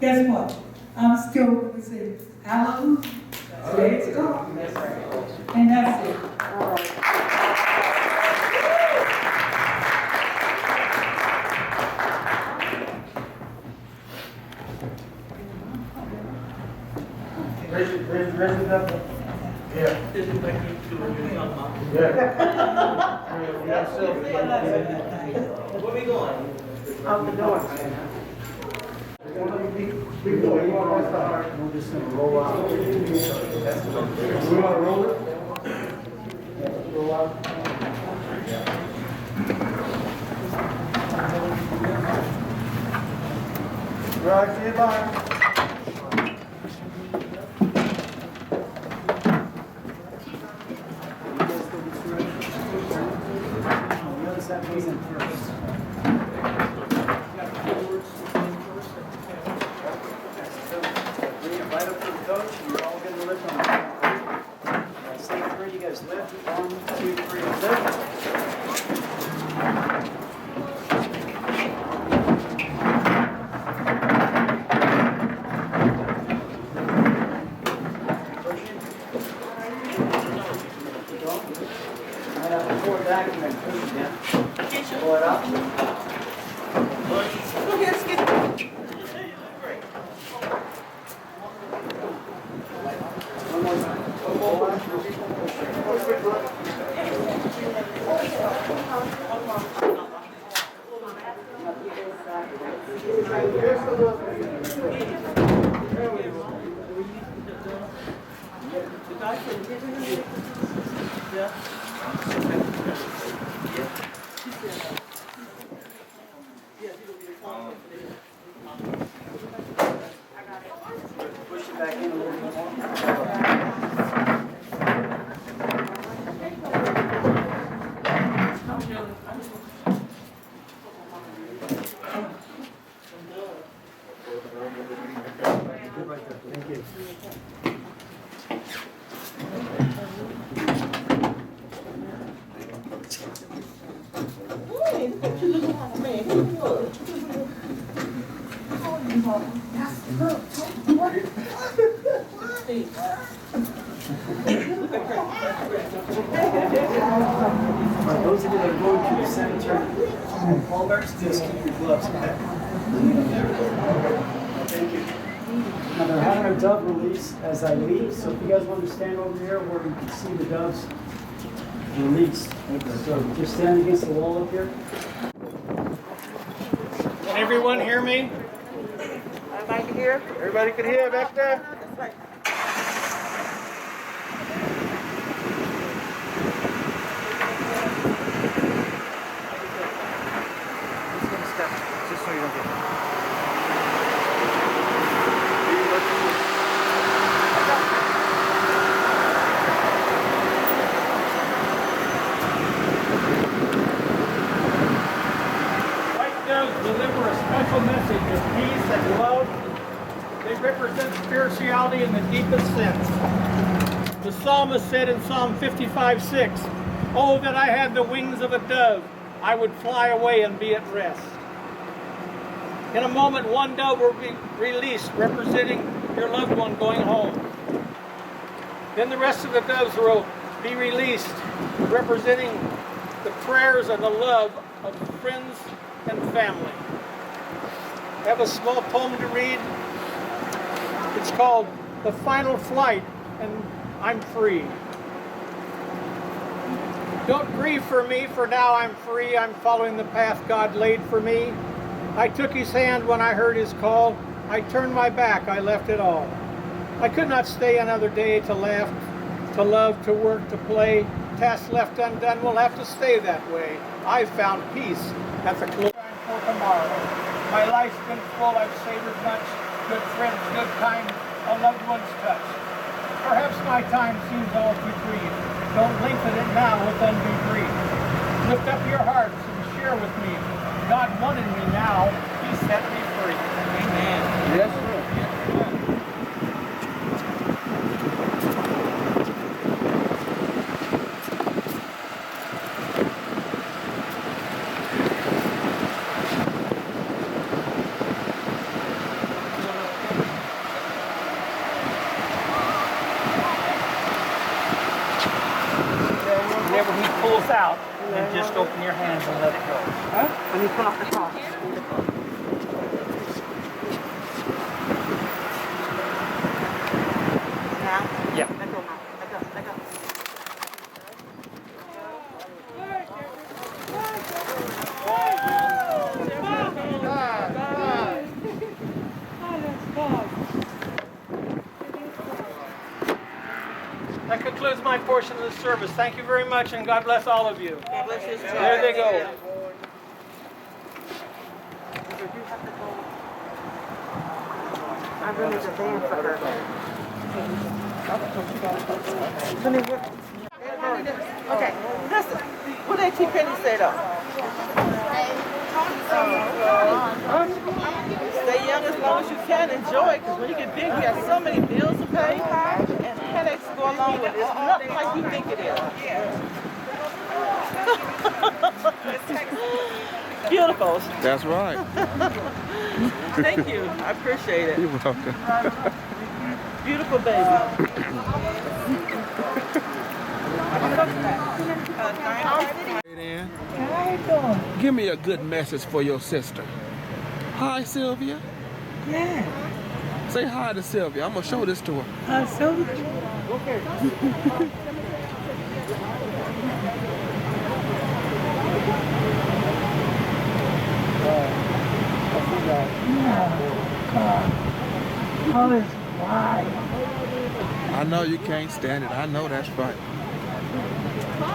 Guess what? I'm still going to say, hallelujah. Praise God. And that's it. Raise it up. Yeah. This is like you two when you're talking about. Where we going? Out the door. We're just gonna roll out. We wanna roll it? Roll out. Right, see you, bye. Right up to the coach, and you're all going to lift on the say 3, you guys lift. 1, 2, 3, lift. Right up and forward back, and then push it down. Pull it up. Go ahead, skip. One more time. Push it back in a little bit more. Thank you. Hey, what you looking like, man? Who you look? first. Just keep your gloves, okay? Thank you. Now they're having a dove release as I leave, so if you guys want to stand over here where you can see the doves released. So just stand against the wall up here. Can everyone hear me? Everybody can hear? Everybody can hear back there? That's right. Just so you don't get White doves deliver a special message of peace and love. They represent spirituality in the deepest sense. The psalmist said in Psalm 55:6, "Oh, that I had the wings of a dove, I would fly away and be at rest." In a moment, one dove will be released, representing your loved one going home. Then the rest of the doves will be released, representing the prayers and the love of friends and family. I have a small poem to read. It's called "The Final Flight," and I'm free. Don't grieve for me, for now I'm free. I'm following the path God laid for me. I took his hand when I heard his call. I turned my back, I left it all. I could not stay another day to laugh, to love, to work, to play. Tasks left undone will have to stay that way. I've found peace at the close for tomorrow. My life's been full, I've savored much. Good friends, good time, a loved one's touch. Perhaps my time seems all too brief. Don't lengthen it now with undue grief. Lift up your hearts and share with me. God wanted me now, he set me free. Amen. Yes, sir. Whenever he pulls out, then just open your hands and let it go. Huh? When you pull off the cross. Now? Yeah. Let go now. Let go. Let go. That concludes my portion of the service. Thank you very much, and God bless all of you. God bless you. There they go. I really just stand for her. Okay, listen. What did T. Penny say though? Stay young as long as you can. Enjoy it, because when you get big, you have so many bills to pay, and headaches go along with it. It's nothing like you think it is. Beautiful. That's right. Thank you. I appreciate it. You're welcome. Beautiful baby. How you doing? Give me a good message for your sister. Hi, Sylvia. Yeah. Say hi to Sylvia. I'm going to show this to her. Oh, it's wide. I know you can't stand it. I know that's right.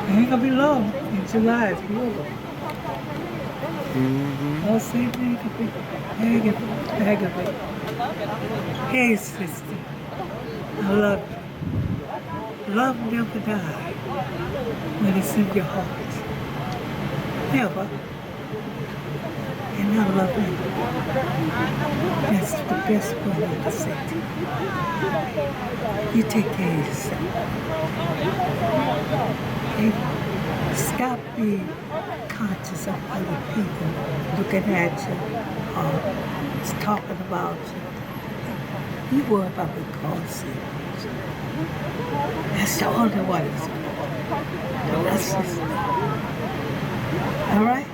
It ain't gonna be long in July. It's over. Oh, say aggravated. Hey, sister. I love you. Love never dies when it's in your heart. Never. And I love you. That's the best word I can say to you. You take care of yourself. Okay? Stop being conscious of other people looking at you or talking about you. You worry about what God says. That's the only one that's important. That's just, all right?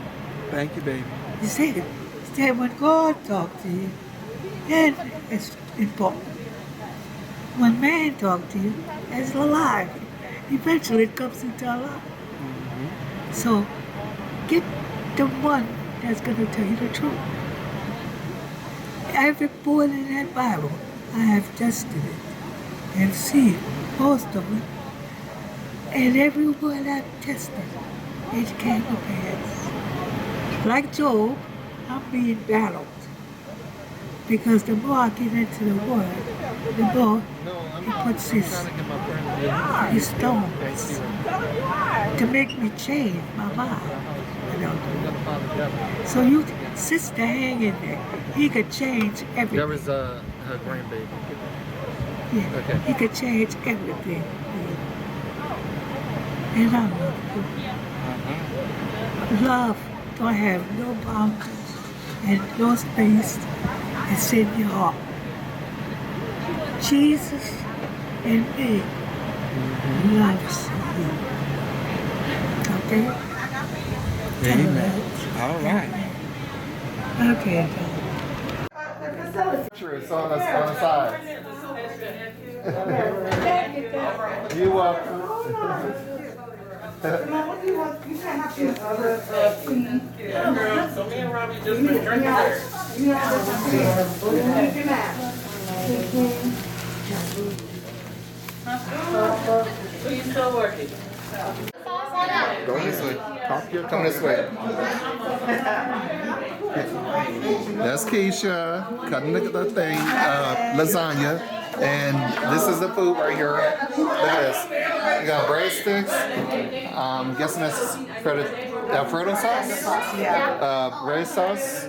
Thank you, baby. You see, when God talks to you, then it's important. When man talks to you, it's alive. Eventually it comes into our life. So get the one that's going to tell you the truth. Every point in that Bible, I have tested it and seen most of it. And every word I've tested, it came to pass. Like Job, I'm being battled. Because the more I get into the Word, the more He puts His stones to make me change my mind. So you, sister, hang in there. He could change everything. There was her grandbaby. Yeah, Okay. He could change everything. And I love you. Love don't have no boundaries and no space. It's in your heart. Jesus and me loves you. Okay? Amen. All right. Okay, It's on the side. You welcome. What do you want? You can't have this other seed. Yeah, girl, so me and Robbie just been drinking there. You have this seed. So you still working? Go this way. Come this way. That's Keisha cutting the thing, lasagna. And this is the food right here. Look at this. We got breadsticks. I'm guessing that's Alfredo sauce. Red sauce.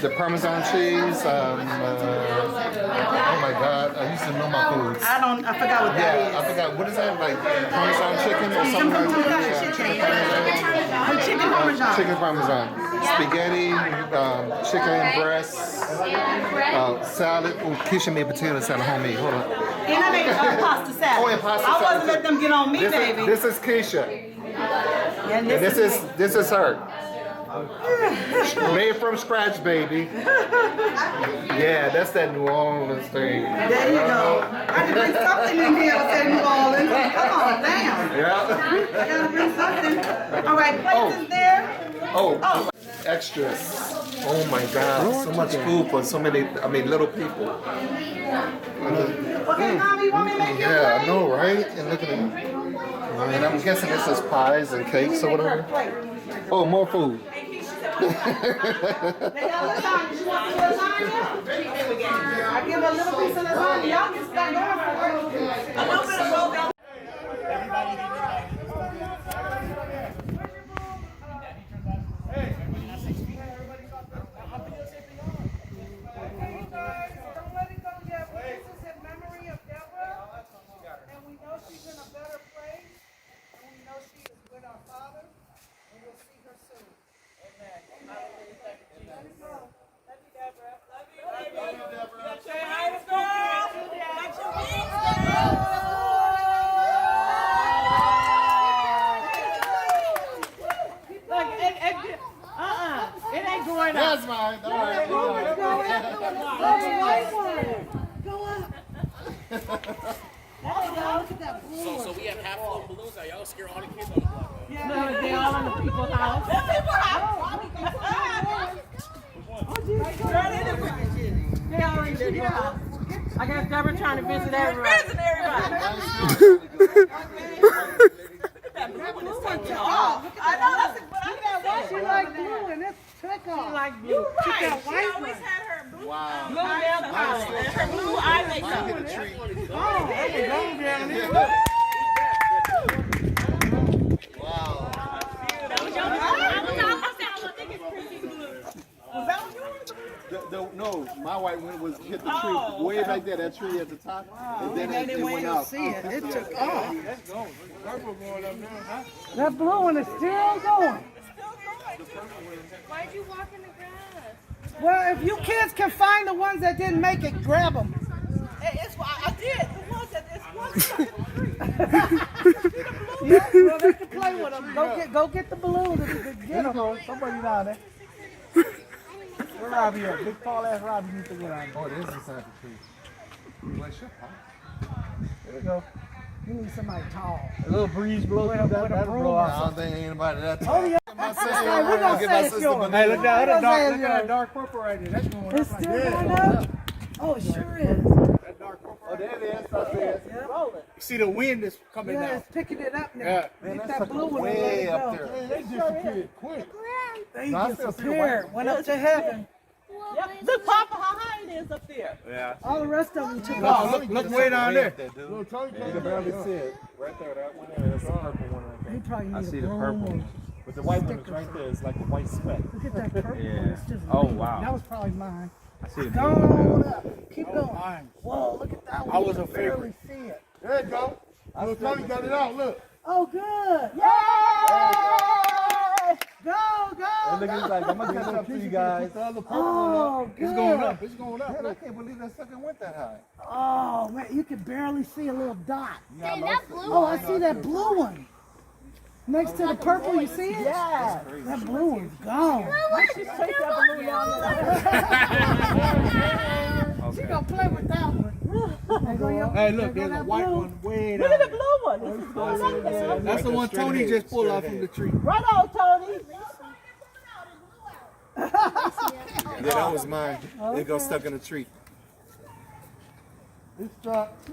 The Parmesan cheese. Oh my God! I used to know my foods. I forgot what that is. Yeah, I forgot. What is that? Like Parmesan chicken or something like that? Chicken Parmesan. Chicken Parmesan. Spaghetti, chicken breast, salad. Oh, Keisha made potato salad homemade. Hold on. And I made pasta salad. Oh, and pasta I salad. wasn't let them get on me, baby. This is Keisha. And And this is her. Made from scratch, baby. Yeah, that's that New Orleans thing. There you go. I can bring something in here with New Orleans. Come on, damn. Yeah. I gotta bring something. All right, plates is there. Oh, extras. Oh my God, so much food for so many, little people. Okay, Mom, you want me to make you a Yeah, I plate? know, right? And look at it. And I'm guessing this is pies and cakes or whatever. Oh, more food. They got lasagna. She wants some lasagna? I give her a little piece of lasagna. Y'all can start going for it. A little bit of roll down. Don't let it go yet. This is in memory of Deborah. And we know she's in a better place. And we know she is with our Father. And we'll see her soon. Amen. Let it go. Love you, Deborah. Love you, Deborah. Say hi to girl. Got your wings, girl. Look, it ain't going up. That's mine. All right. Go up. Go up. Look at that blue one. So we have half full balloons. Are y'all scare all the kids on the block? No, they all in the people's house. They all in the people's house. I guess Deborah trying to visit everybody. Visiting everybody. That blue one is taking off. I know, that's it, but I got She like blue and it's took off. She like blue. She got She white always one. had her blue Wow. nail polish and her blue eye makeup. Oh, that's a gold down there. Wow. No, my white one was hit the tree way back there, that tree at the top, and then it went out. See it. It took off. That blue one is still going. Why'd you walk in the grass? Well, if you kids can find the ones that didn't make it, grab them. It's I did. The ones that it's one stuck in the tree. The blue Yeah, well, they can play with them. Go get the balloon and get them. Somebody down there. Where Robbie at? Big tall ass Robbie needs to get on. Oh, this is Santa Cruz. Where's your pop? There we go. You need somebody tall. A little breeze blow through that. That'll blow I off. don't think anybody that Oh, tall. yeah. My sister, Hey, we're I'm gonna gonna get my say it's sister yours. balloon. Hey, look at that We're gonna say look at that dark purple right there. That's going up It's like still that. going up? Oh, it sure is. That dark purple. Oh, there it is. I see it. You see the wind is coming Yeah, down. it's picking it up now. Yeah. Man, Get that's that blue one and let way it up go. there. Hey, they disappeared quick. They No, I still see the disappeared. white Went up to heaven. Yep. Look, Papa, how high it is up there. Yeah. All the rest of them took Oh, off. look way down there. Little Tony can't barely see it. Right there, that one there. That's the purple one right They probably need I a see the blown purple one. one. But the white one is right there. It's like a white speck. Look at that purple one. It's just Oh, leaving. wow. That was probably mine. I see the Go blue one on now. up. Keep Oh, going. mine. Whoa, look at that one. I was You a can barely favorite. see it. There you go. Little Tony got it out. Look. Oh, good. Yay! Go, go, And look, he's like, I'm gonna catch up to you guys. The other purple one Oh, up. good. It's going up. It's going up. Man, I can't believe that sucker went that high. Oh, man, you can barely see a little dot. Yeah, I know. Oh, I see that blue one. Next to the purple, you see it? Yeah. That blue one's gone. She gonna play with that one. Hey, look, there's a white one way down Look at the there. blue one. This is going up there. That's the one Tony just pulled off from the tree. Right on, Tony. Yeah, that was mine. It got stuck in a tree. It's dropped.